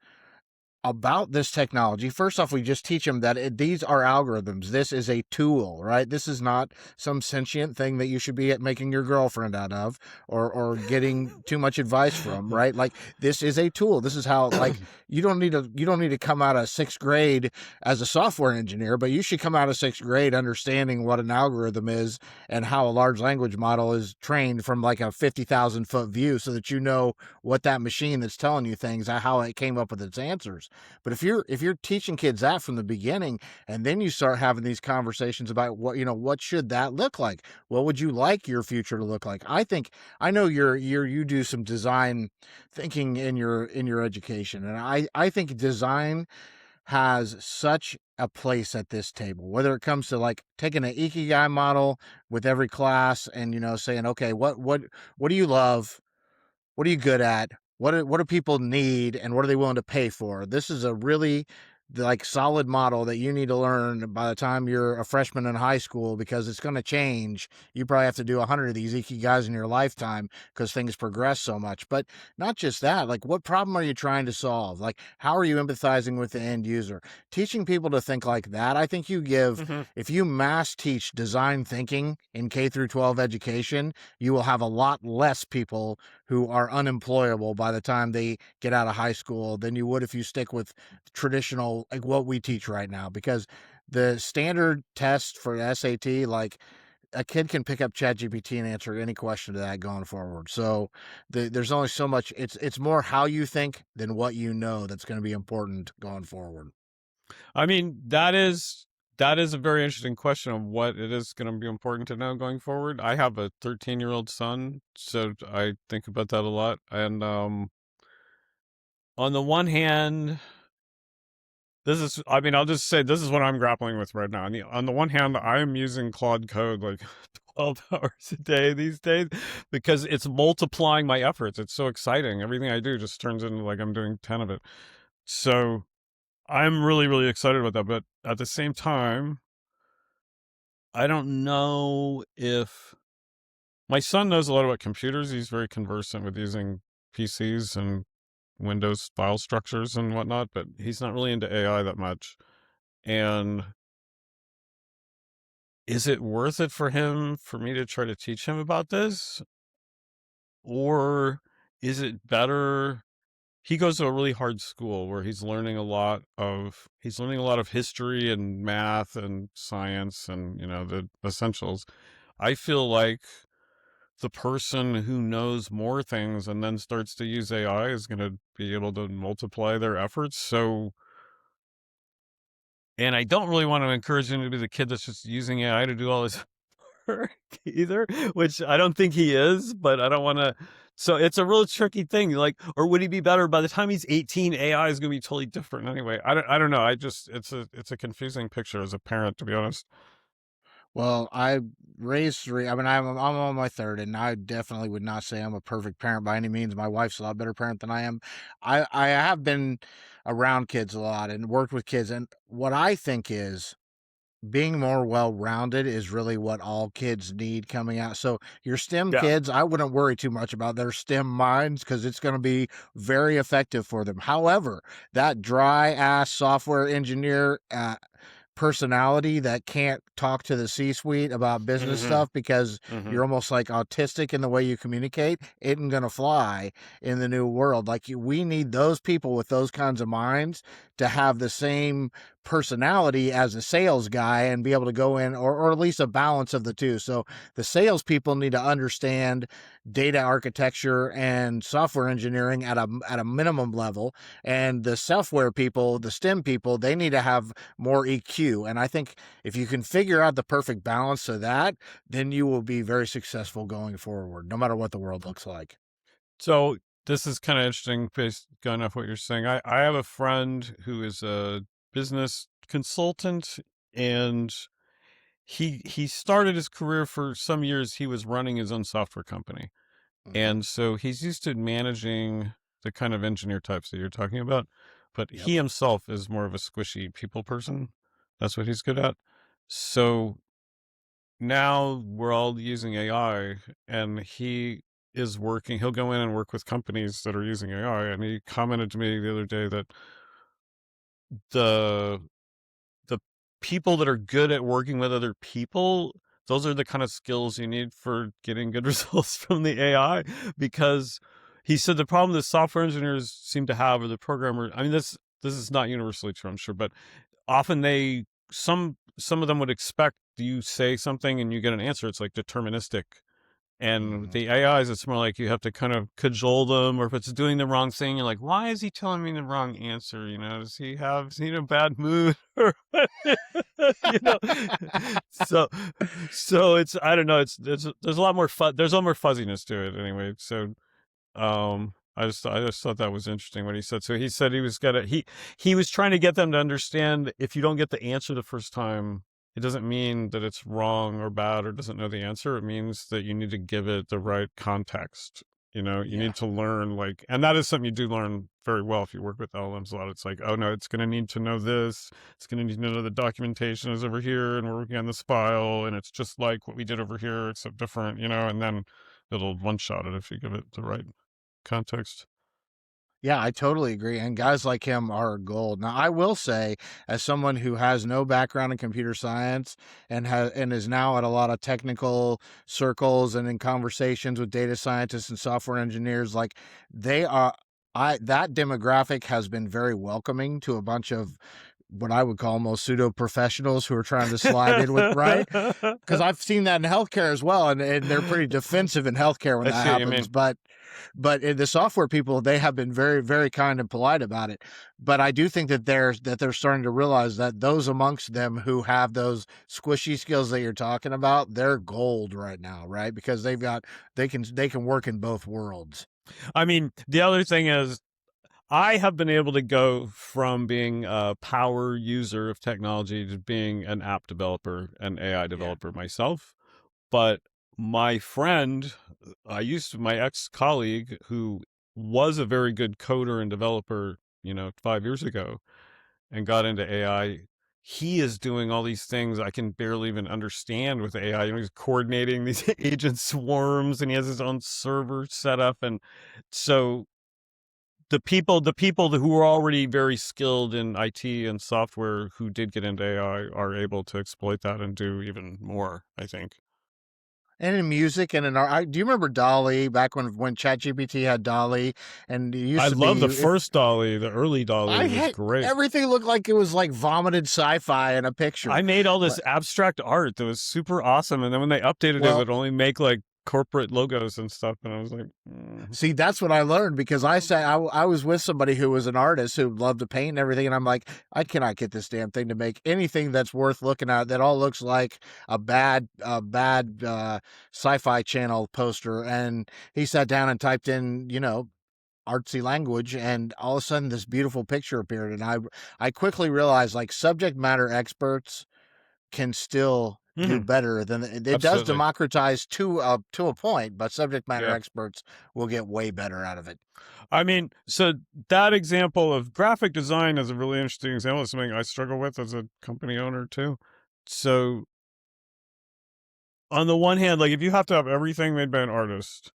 [SPEAKER 1] about this technology. First off, we just teach them that these are algorithms. This is a tool, right? This is not some sentient thing that you should be making your girlfriend out of, or getting too much advice from, right? Like, this is a tool. This is how, like, you don't need to come out of sixth grade as a software engineer, but you should come out of sixth grade understanding what an algorithm is and how a large language model is trained from like a 50,000 foot view, so that you know what that machine that's telling you things, how it came up with its answers. But if you're teaching kids that from the beginning, and then you start having these conversations about what should that look like? What would you like your future to look like? I know you do some design thinking in your education, and I think design has such a place at this table, whether it comes to like taking an ikigai model with every class, and saying, okay, what do you love? What are you good at? What do people need, and what are they willing to pay for? This is a really like solid model that you need to learn by the time you're a freshman in high school, because it's going to change. You probably have to do 100 of these ikigais in your lifetime because things progress so much. But not just that, like, what problem are you trying to solve? Like, how are you empathizing with the end user? Teaching people to think like that, I think
[SPEAKER 2] Mhm.
[SPEAKER 1] if you mass teach design thinking in K through 12 education, you will have a lot less people who are unemployable by the time they get out of high school than you would if you stick with traditional, like what we teach right now. Because the standard test for SAT, like, a kid can pick up ChatGPT and answer any question to that going forward. So there's only so much. It's more how you think than what you know that's going to be important going forward.
[SPEAKER 2] I mean, that is a very interesting question of what it is going to be important to know going forward. I have a 13-year-old son, so I think about that a lot. And on the one hand, I mean, I'll just say this is what I'm grappling with right now. On the one hand, I am using Claude Code like 12 hours a day these days because it's multiplying my efforts. It's so exciting. Everything I do just turns into like I'm doing 10 of it. So I'm really, really excited about that. But at the same time, I don't know if my son knows a lot about computers. He's very conversant with using PCs and Windows file structures and whatnot, but he's not really into AI that much. And is it worth it for him for me to try to teach him about this? Or is it better? He goes to a really hard school where he's learning a lot of history and math and science and the essentials. I feel like the person who knows more things and then starts to use AI is going to be able to multiply their efforts. And I don't really want to encourage him to be the kid that's just using AI to do all his work either, which I don't think he is, but I don't want to. So it's a real tricky thing. Like, or would he be better by the time he's 18? AI is going to be totally different anyway. I don't know. It's a confusing picture as a parent, to be honest.
[SPEAKER 1] Well, I raised three. I mean, I'm on my third, and I definitely would not say I'm a perfect parent by any means. My wife's a lot better parent than I am. I have been around kids a lot and worked with kids, and what I think is being more well-rounded is really what all kids need coming out. So your STEM
[SPEAKER 2] Yeah.
[SPEAKER 1] kids, I wouldn't worry too much about their STEM minds, because it's going to be very effective for them. However, that dry ass software engineer personality that can't talk to the C-suite about business
[SPEAKER 2] Hmm.
[SPEAKER 1] stuff because
[SPEAKER 2] Hmm.
[SPEAKER 1] you're almost like autistic in the way you communicate, it ain't gonna fly in the new world. Like, we need those people with those kinds of minds to have the same personality as a sales guy and be able to go in, or at least a balance of the two. So the salespeople need to understand data architecture and software engineering at a minimum level, and the software people, the STEM people, they need to have more EQ. And I think if you can figure out the perfect balance of that, then you will be very successful going forward, no matter what the world looks like.
[SPEAKER 2] So this is kind of interesting based going off what you're saying. I have a friend who is a business consultant, and he started his career. For some years he was running his own software company.
[SPEAKER 1] Hmm.
[SPEAKER 2] And so he's used to managing the kind of engineer types that you're talking about, but
[SPEAKER 1] Yep.
[SPEAKER 2] he himself is more of a squishy people person. That's what he's good at. So now we're all using AI, and he'll go in and work with companies that are using AI. And he commented to me the other day that the the people that are good at working with other people, those are the kind of skills you need for getting good results from the AI. Because he said the problem that software engineers seem to have, or the programmer, I mean, this is not universally true, I'm sure, but often some of them would expect you say something and you get an answer. It's like deterministic. And with
[SPEAKER 1] Mhm.
[SPEAKER 2] the AIs, it's more like you have to kind of cajole them, or if it's doing the wrong thing, you're like, why is he telling me the wrong answer? You know, is he in a bad mood? Or, you know, so, so it's, I don't know. There's a lot more there's a lot more fuzziness to it anyway. So, I just thought that was interesting what he said. So he said he was trying to get them to understand, if you don't get the answer the first time, it doesn't mean that it's wrong or bad or doesn't know the answer. It means that you need to give it the right context. You know, you
[SPEAKER 1] Yeah.
[SPEAKER 2] need to learn, like, and that is something you do learn very well if you work with LLMs a lot. It's like, oh no, it's going to need to know this. It's going to need to know the documentation is over here and we're working on this file and it's just like what we did over here, except different, you know, and then it'll one shot it if you give it the right context.
[SPEAKER 1] Yeah, I totally agree. And guys like him are gold. Now, I will say, as someone who has no background in computer science and is now at a lot of technical circles and in conversations with data scientists and software engineers, like they are, I that demographic has been very welcoming to a bunch of what I would call almost pseudo professionals who are trying to slide in with right. Because I've seen that in healthcare as well, and they're pretty defensive in healthcare when
[SPEAKER 2] I
[SPEAKER 1] that
[SPEAKER 2] see what you
[SPEAKER 1] happens.
[SPEAKER 2] mean.
[SPEAKER 1] But in the software people, they have been very, very kind and polite about it. But I do think that they're starting to realize that those amongst them who have those squishy skills that you're talking about, they're gold right now, right? Because they can work in both worlds.
[SPEAKER 2] I mean, the other thing is, I have been able to go from being a power user of technology to being an app developer and AI
[SPEAKER 1] Yeah.
[SPEAKER 2] developer myself. But my friend, my ex colleague, who was a very good coder and developer, you know, 5 years ago, and got into AI, he is doing all these things I can barely even understand with AI. You know, he's coordinating these agent swarms and he has his own server set up. And so the people who are already very skilled in IT and software who did get into AI are able to exploit that and do even more, I think.
[SPEAKER 1] And in music and in art, do you remember Dolly back when ChatGPT had Dolly, and it
[SPEAKER 2] I
[SPEAKER 1] used to
[SPEAKER 2] love
[SPEAKER 1] be
[SPEAKER 2] the
[SPEAKER 1] if
[SPEAKER 2] first Dolly, the early
[SPEAKER 1] I
[SPEAKER 2] Dolly was
[SPEAKER 1] had
[SPEAKER 2] great.
[SPEAKER 1] everything looked like it was like vomited sci-fi in a picture.
[SPEAKER 2] I made all this
[SPEAKER 1] But
[SPEAKER 2] abstract art that was super awesome, and then when they updated it, it
[SPEAKER 1] well,
[SPEAKER 2] would only make like corporate logos and stuff, and I was like,
[SPEAKER 1] see, that's what I learned because I was with somebody who was an artist who loved to paint and everything, and I'm like, I cannot get this damn thing to make anything that's worth looking at. That all looks like a bad sci-fi channel poster. And he sat down and typed in, artsy language, and all of a sudden this beautiful picture appeared. And I quickly realized, like, subject matter experts can still do
[SPEAKER 2] mhm,
[SPEAKER 1] better than it does
[SPEAKER 2] absolutely,
[SPEAKER 1] democratize to a point, but subject matter
[SPEAKER 2] yeah.
[SPEAKER 1] experts will get way better out of it.
[SPEAKER 2] I mean, so that example of graphic design is a really interesting example of something I struggle with as a company owner too. So on the one hand, like if you have to have everything made by an artist,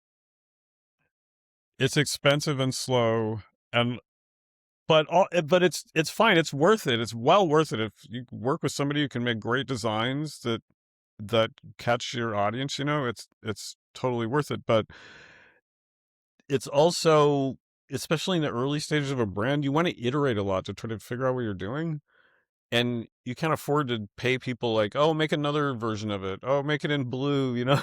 [SPEAKER 2] it's expensive and slow, and but it's fine. It's worth it. It's well worth it if you work with somebody who can make great designs that catch your audience. You know, it's totally worth it. But it's also, especially in the early stages of a brand, you want to iterate a lot to try to figure out what you're doing. And you can't afford to pay people like, oh, make another version of it. Oh, make it in blue, you know,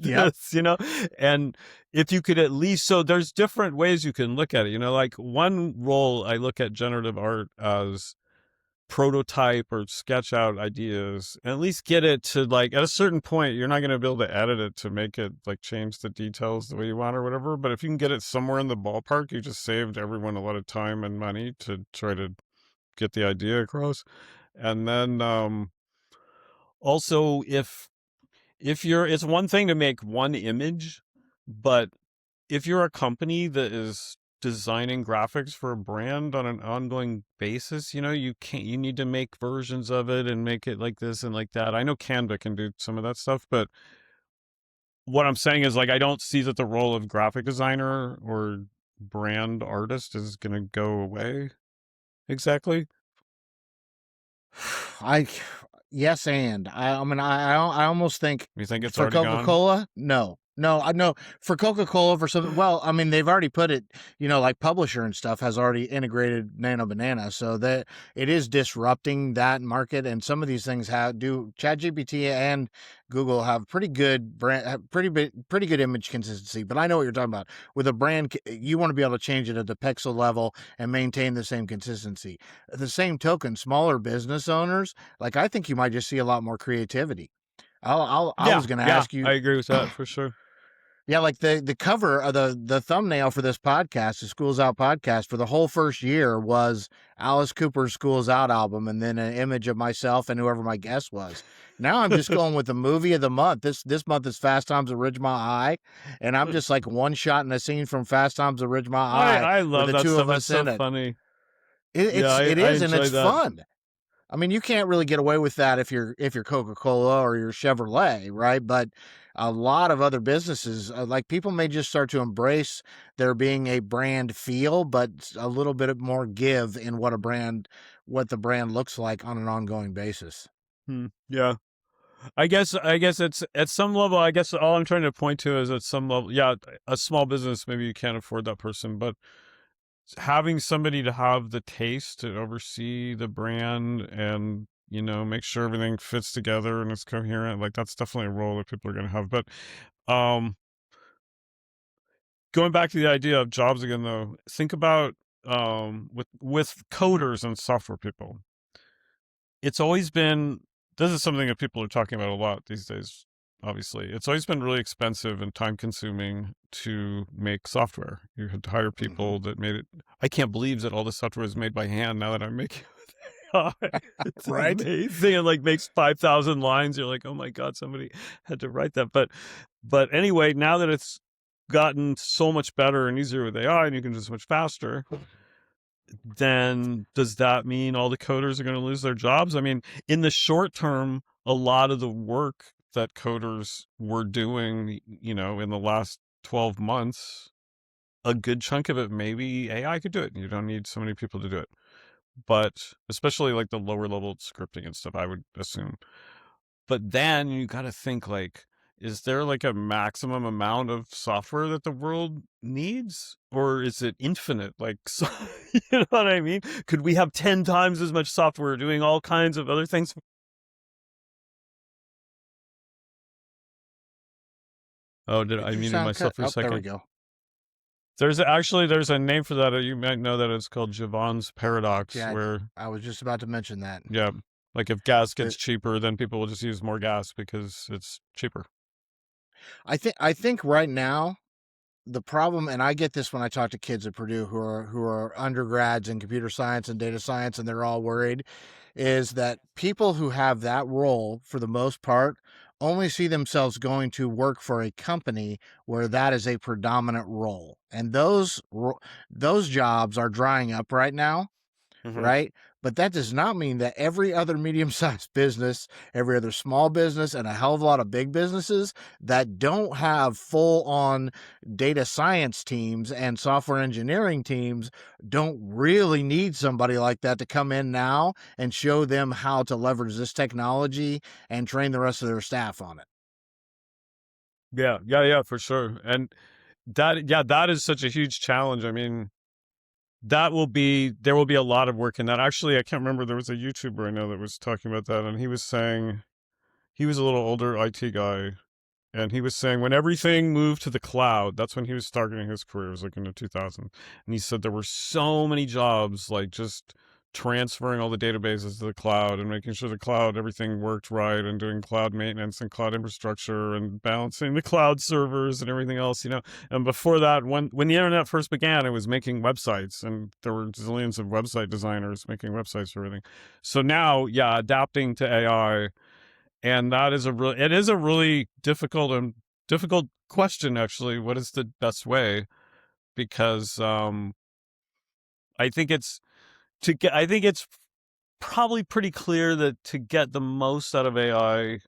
[SPEAKER 1] Yep.
[SPEAKER 2] this, you know. And if you could at least, so there's different ways you can look at it. You know, like one role I look at generative art as prototype or sketch out ideas and at least get it to, like, at a certain point you're not going to be able to edit it to make it like change the details the way you want or whatever, but if you can get it somewhere in the ballpark, you just saved everyone a lot of time and money to try to get the idea across. And then also, if you're, it's one thing to make one image, but if you're a company that is designing graphics for a brand on an ongoing basis, you know, you need to make versions of it and make it like this and like that. I know Canva can do some of that stuff, but what I'm saying is, like, I don't see that the role of graphic designer or brand artist is going to go away. exactly?
[SPEAKER 1] I yes, and I mean I almost think
[SPEAKER 2] You think it's
[SPEAKER 1] for
[SPEAKER 2] already gone?
[SPEAKER 1] Coca-Cola, no. No, I know for Coca-Cola for something. Well, I mean they've already put it, like Publisher and stuff has already integrated Nano Banana, so that it is disrupting that market. And some of these things do ChatGPT and Google have pretty good pretty good image consistency. But I know what you're talking about. With a brand, you want to be able to change it at the pixel level and maintain the same consistency. At the same token, smaller business owners, like I think you might just see a lot more creativity. I
[SPEAKER 2] Yeah,
[SPEAKER 1] was going to
[SPEAKER 2] yeah,
[SPEAKER 1] ask you,
[SPEAKER 2] I agree with that for sure.
[SPEAKER 1] yeah, like the cover of the thumbnail for this podcast, the Schools Out podcast, for the whole first year was Alice Cooper's Schools Out album, and then an image of myself and whoever my guest was. Now I'm just going with the movie of the month. This month is Fast Times at Ridgemont High, and I'm just like one shot in a scene from Fast Times at Ridgemont High
[SPEAKER 2] I
[SPEAKER 1] with
[SPEAKER 2] love
[SPEAKER 1] the
[SPEAKER 2] that
[SPEAKER 1] two
[SPEAKER 2] stuff.
[SPEAKER 1] of
[SPEAKER 2] It's
[SPEAKER 1] us
[SPEAKER 2] so
[SPEAKER 1] in it.
[SPEAKER 2] funny.
[SPEAKER 1] It
[SPEAKER 2] Yeah,
[SPEAKER 1] it's it
[SPEAKER 2] I
[SPEAKER 1] is, and it's
[SPEAKER 2] enjoy that.
[SPEAKER 1] fun. I mean, you can't really get away with that if you're Coca-Cola or you're Chevrolet, right? But a lot of other businesses, like people may just start to embrace there being a brand feel, but a little bit more give in what the brand looks like on an ongoing basis.
[SPEAKER 2] Yeah. I guess it's at some level, I guess all I'm trying to point to is at some level, yeah, a small business, maybe you can't afford that person, but having somebody to have the taste to oversee the brand and, make sure everything fits together and it's coherent, like that's definitely a role that people are going to have. But um going back to the idea of jobs again though, think about with coders and software people. It's always been, this is something that people are talking about a lot these days. Obviously, it's always been really expensive and time consuming to make software. You had to hire
[SPEAKER 1] Hmm.
[SPEAKER 2] people that made it. I can't believe that all this software is made by hand now that I'm making it with AI. It's
[SPEAKER 1] Right?
[SPEAKER 2] amazing. And like makes 5,000 lines. You're like, oh my God, somebody had to write that. But anyway, now that it's gotten so much better and easier with AI and you can do so much faster, then does that mean all the coders are going to lose their jobs? I mean, in the short term, a lot of the work that coders were doing, in the last 12 months, a good chunk of it, maybe AI could do it. You don't need so many people to do it. But especially like the lower level scripting and stuff, I would assume. But then you got to think like, is there like a maximum amount of software that the world needs? Or is it infinite? Like, so, you know what I mean? Could we have 10 times as much software doing all kinds of other things? Oh, did
[SPEAKER 1] Did
[SPEAKER 2] I
[SPEAKER 1] you
[SPEAKER 2] muted
[SPEAKER 1] sound cut?
[SPEAKER 2] myself for a
[SPEAKER 1] Oh, there we
[SPEAKER 2] second?
[SPEAKER 1] go.
[SPEAKER 2] There's a name for that. You might know that it's called Javon's paradox,
[SPEAKER 1] Yeah,
[SPEAKER 2] where,
[SPEAKER 1] I was just about to mention that.
[SPEAKER 2] yeah, like if gas
[SPEAKER 1] The
[SPEAKER 2] gets cheaper, then people will just use more gas because it's cheaper.
[SPEAKER 1] I think right now the problem, and I get this when I talk to kids at Purdue who are undergrads in computer science and data science, and they're all worried, is that people who have that role for the most part only see themselves going to work for a company where that is a predominant role, and those jobs are drying up right now,
[SPEAKER 2] Mm-hmm.
[SPEAKER 1] right? But that does not mean that every other medium sized business, every other small business, and a hell of a lot of big businesses that don't have full on data science teams and software engineering teams don't really need somebody like that to come in now and show them how to leverage this technology and train the rest of their staff on it.
[SPEAKER 2] Yeah, yeah, yeah, for sure. And that is such a huge challenge. I mean, there will be a lot of work in that. Actually, I can't remember. There was a YouTuber I know that was talking about that, and he was saying he was a little older IT guy, and he was saying when everything moved to the cloud, that's when he was starting his career. It was like in the 2000s, and he said there were so many jobs like just transferring all the databases to the cloud and making sure the cloud everything worked right and doing cloud maintenance and cloud infrastructure and balancing the cloud servers and everything else. And before that, when the internet first began, it was making websites, and there were zillions of website designers making websites for everything. So now, yeah, adapting to AI, and it is a really difficult question, actually. What is the best way? Because I think it's I think it's probably pretty clear that to get the most out of AI,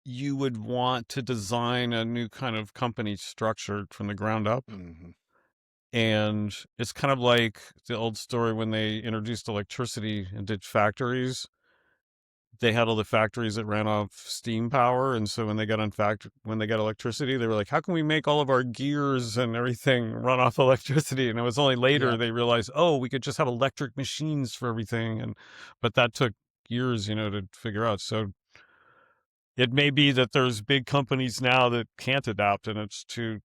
[SPEAKER 2] you would want to design a new kind of company structured from the ground up.
[SPEAKER 1] Mm-hmm.
[SPEAKER 2] And it's kind of like the old story when they introduced electricity into factories. They had all the factories that ran off steam power, and so when they got when they got electricity, they were like, "How can we make all of our gears and everything run off electricity?" And it was only later
[SPEAKER 1] Yeah.
[SPEAKER 2] they realized, "Oh, we could just have electric machines for everything." And but that took years, to figure out. So it may be that there's big companies now that can't adapt, and it's too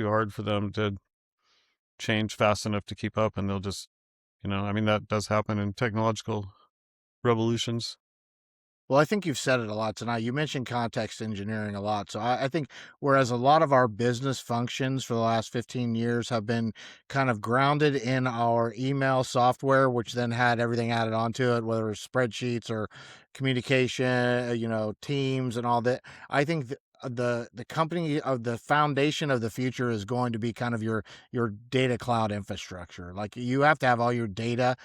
[SPEAKER 2] hard for them to change fast enough to keep up, and they'll just, I mean, that does happen in technological revolutions.
[SPEAKER 1] Well, I think you've said it a lot tonight. You mentioned context engineering a lot. So I think whereas a lot of our business functions for the last 15 years have been kind of grounded in our email software, which then had everything added onto it, whether it's spreadsheets or communication, teams and all that. I think the company of the foundation of the future is going to be kind of your data cloud infrastructure. Like you have to have all your data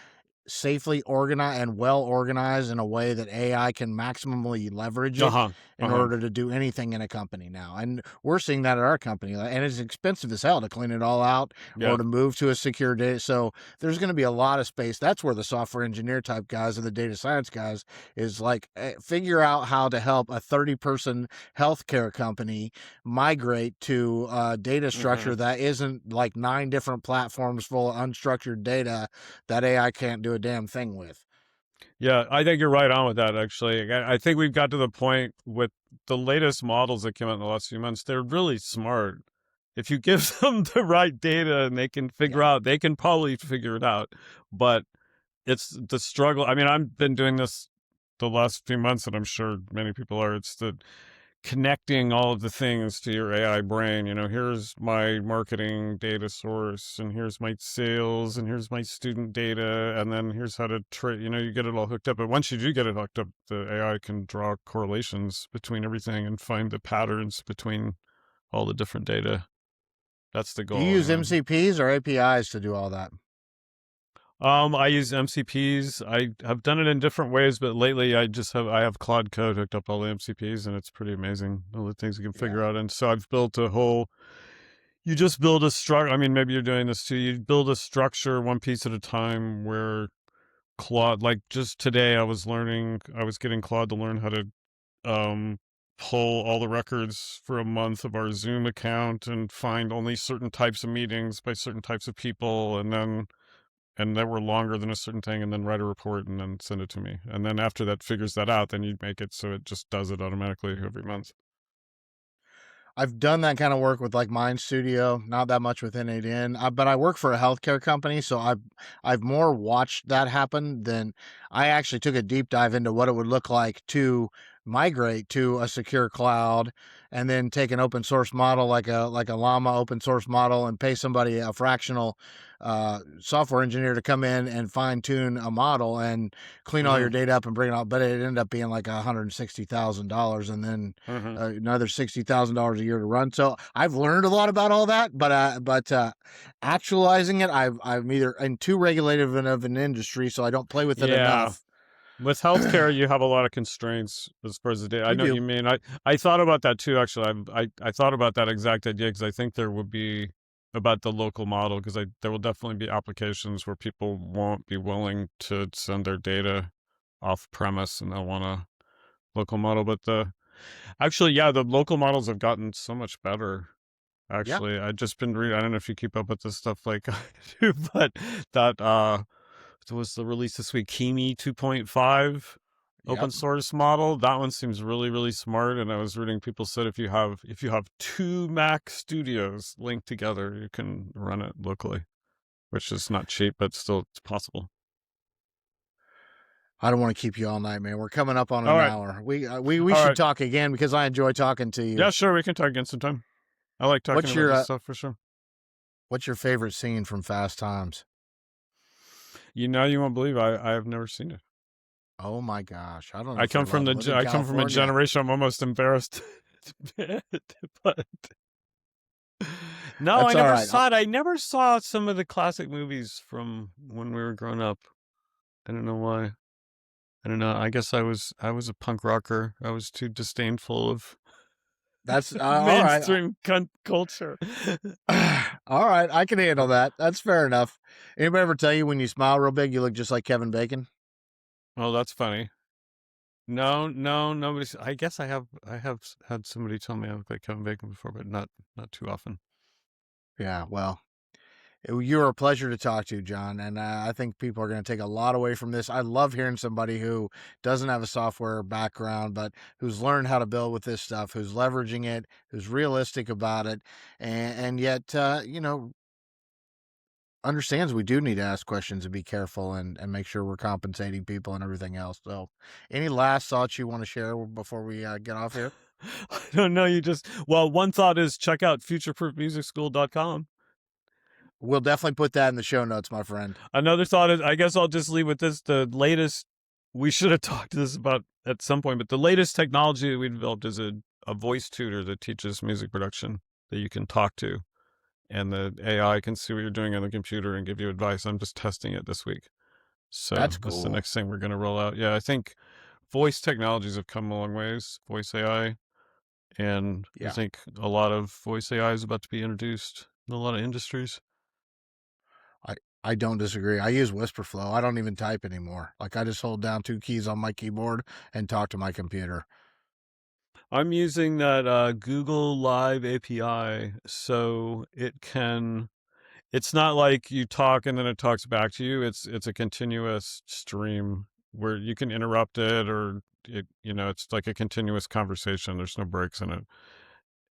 [SPEAKER 1] safely organized and well organized in a way that AI can maximally leverage it
[SPEAKER 2] Uh-huh.
[SPEAKER 1] in
[SPEAKER 2] Uh-huh.
[SPEAKER 1] order to do anything in a company now. And we're seeing that at our company. And it's expensive as hell to clean it all out
[SPEAKER 2] Yeah.
[SPEAKER 1] or to move to a secure data. So there's going to be a lot of space. That's where the software engineer type guys and the data science guys is like figure out how to help a 30-person healthcare company migrate to a data
[SPEAKER 2] Hmm.
[SPEAKER 1] structure that isn't like 9 different platforms full of unstructured data that AI can't do a damn thing with.
[SPEAKER 2] Yeah, I think you're right on with that, actually. I think we've got to the point with the latest models that came out in the last few months, they're really smart. If you give them the right data and they can figure
[SPEAKER 1] Yeah.
[SPEAKER 2] out, they can probably figure it out. But it's the struggle. I mean, I've been doing this the last few months, and I'm sure many people are. It's the connecting all of the things to your AI brain. Here's my marketing data source, and here's my sales, and here's my student data, and then here's how to trade. You get it all hooked up. But once you do get it hooked up, the AI can draw correlations between everything and find the patterns between all the different data. That's the
[SPEAKER 1] Do you
[SPEAKER 2] goal,
[SPEAKER 1] use MCPs or APIs to do all that?
[SPEAKER 2] I use MCPs. I have done it in different ways, but lately I have Claude Code hooked up all the MCPs, and it's pretty amazing all the things you can figure
[SPEAKER 1] Yeah.
[SPEAKER 2] out. And so I've built a whole. You just build a structure. I mean, maybe you're doing this too. You build a structure one piece at a time. Where Claude, like just today, I was getting Claude to learn how to um pull all the records for a month of our Zoom account and find only certain types of meetings by certain types of people, and that were longer than a certain thing, and then write a report and then send it to me. And then after that figures that out, then you make it so it just does it automatically every month.
[SPEAKER 1] I've done that kind of work with like Mind Studio, not that much with N8N, but I work for a healthcare company, so I've more watched that happen than I actually took a deep dive into what it would look like to migrate to a secure cloud and then take an open source model like a Llama open source model and pay somebody a fractional software engineer to come in and fine tune a model and clean all
[SPEAKER 2] Mm-hmm.
[SPEAKER 1] your data up and bring it out. But it ended up being like $160,000 and then
[SPEAKER 2] Mm-hmm.
[SPEAKER 1] another $60,000 a year to run. So I've learned a lot about all that, but actualizing it, I'm either in too regulated of an industry, so I don't play with it
[SPEAKER 2] Yeah.
[SPEAKER 1] enough.
[SPEAKER 2] With healthcare, you have a lot of constraints as far as the data. I
[SPEAKER 1] We
[SPEAKER 2] know what
[SPEAKER 1] do.
[SPEAKER 2] you mean. I thought about that too, actually. I thought about that exact idea because I think there would be about the local model because there will definitely be applications where people won't be willing to send their data off premise and they'll want a local model. But actually, yeah, the local models have gotten so much better.
[SPEAKER 1] Yeah.
[SPEAKER 2] Actually, I just been reading. I don't know if you keep up with this stuff like I do, but that was the release this week, Kimi 2.5 open
[SPEAKER 1] Yep.
[SPEAKER 2] source model. That one seems really, really smart. And I was reading people said if you have two Mac studios linked together, you can run it locally, which is not cheap, but still it's possible.
[SPEAKER 1] I don't want to keep you all night, man. We're coming up on
[SPEAKER 2] All
[SPEAKER 1] an
[SPEAKER 2] right.
[SPEAKER 1] hour. We
[SPEAKER 2] All
[SPEAKER 1] should
[SPEAKER 2] right.
[SPEAKER 1] talk again because I enjoy talking to you.
[SPEAKER 2] Yeah, sure. We can talk again sometime. I like talking
[SPEAKER 1] What's
[SPEAKER 2] about
[SPEAKER 1] your
[SPEAKER 2] this
[SPEAKER 1] uh,
[SPEAKER 2] stuff for sure.
[SPEAKER 1] what's your favorite scene from Fast Times?
[SPEAKER 2] You won't believe I have never seen it.
[SPEAKER 1] Oh my gosh. I don't know
[SPEAKER 2] I
[SPEAKER 1] if you're
[SPEAKER 2] come from
[SPEAKER 1] allowed to
[SPEAKER 2] the
[SPEAKER 1] live in
[SPEAKER 2] I come from a
[SPEAKER 1] California.
[SPEAKER 2] generation I'm almost embarrassed to admit, but no, I
[SPEAKER 1] That's all
[SPEAKER 2] never
[SPEAKER 1] right.
[SPEAKER 2] saw it. I never saw some of the classic movies from when we were growing up. I don't know why. I don't know. I guess I was a punk rocker. I was too disdainful of
[SPEAKER 1] That's all right.
[SPEAKER 2] Mainstream culture.
[SPEAKER 1] All right, I can handle that. That's fair enough. Anybody ever tell you when you smile real big, you look just like Kevin Bacon?
[SPEAKER 2] Oh, that's funny. No, nobody's. I guess I have had somebody tell me I look like Kevin Bacon before, but not too often.
[SPEAKER 1] Yeah, well, you're a pleasure to talk to, John, and I think people are going to take a lot away from this. I love hearing somebody who doesn't have a software background, but who's learned how to build with this stuff, who's leveraging it, who's realistic about it, and yet, understands we do need to ask questions and be careful and make sure we're compensating people and everything else. So, any last thoughts you want to share before we get off here?
[SPEAKER 2] I don't know. One thought is check out futureproofmusicschool.com.
[SPEAKER 1] We'll definitely put that in the show notes, my friend.
[SPEAKER 2] Another thought is, I guess I'll just leave with this. The latest, we should have talked to this about at some point, but the latest technology that we developed is a voice tutor that teaches music production that you can talk to. And the AI can see what you're doing on the computer and give you advice. I'm just testing it this week. So
[SPEAKER 1] That's
[SPEAKER 2] that's the
[SPEAKER 1] cool.
[SPEAKER 2] next thing we're going to roll out. Yeah, I think voice technologies have come a long ways, voice AI. And I
[SPEAKER 1] Yeah.
[SPEAKER 2] think a lot of voice AI is about to be introduced in a lot of industries.
[SPEAKER 1] I don't disagree. I use Whisperflow. I don't even type anymore. Like I just hold down 2 keys on my keyboard and talk to my computer.
[SPEAKER 2] I'm using that Google Live API, so it's not like you talk and then it talks back to you. It's a continuous stream where you can interrupt it, or it's like a continuous conversation. There's no breaks in it.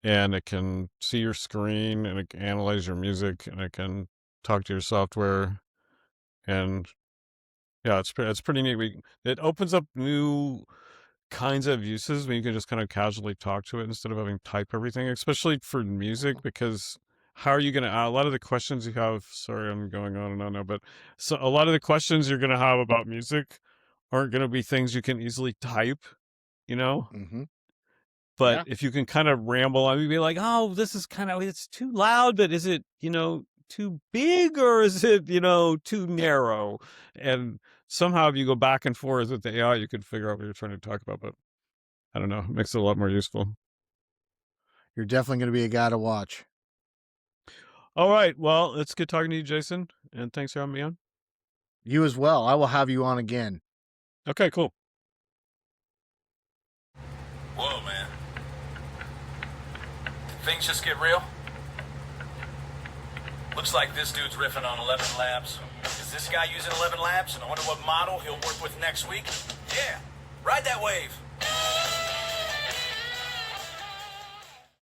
[SPEAKER 2] And it can see your screen, and it can analyze your music, and it can talk to your software. And yeah, it's pretty neat. It opens up new kinds of uses when you can just kind of casually talk to it instead of having to type everything, especially for music, because how are you going to, a lot of the questions you have, sorry, I'm going on and on now, but so a lot of the questions you're going to have about music aren't going to be things you can easily type, you know?
[SPEAKER 1] Mm-hmm.
[SPEAKER 2] But
[SPEAKER 1] Yeah.
[SPEAKER 2] if you can kind of ramble on, you'd be like, oh, this is it's too loud, but is it, too big, or is it, too narrow? And somehow if you go back and forth with the AI, you could figure out what you're trying to talk about. But I don't know, it makes it a lot more useful.
[SPEAKER 1] You're definitely going to be a guy to watch.
[SPEAKER 2] All right. Well, it's good talking to you, Jason. And thanks for having me on.
[SPEAKER 1] You as well. I will have you on again.
[SPEAKER 2] Okay, cool.
[SPEAKER 3] Whoa, man. Did things just get real? Looks like this dude's riffing on 11 Labs. Is this guy using 11 Labs? And I wonder what model he'll work with next week? Yeah, ride that wave.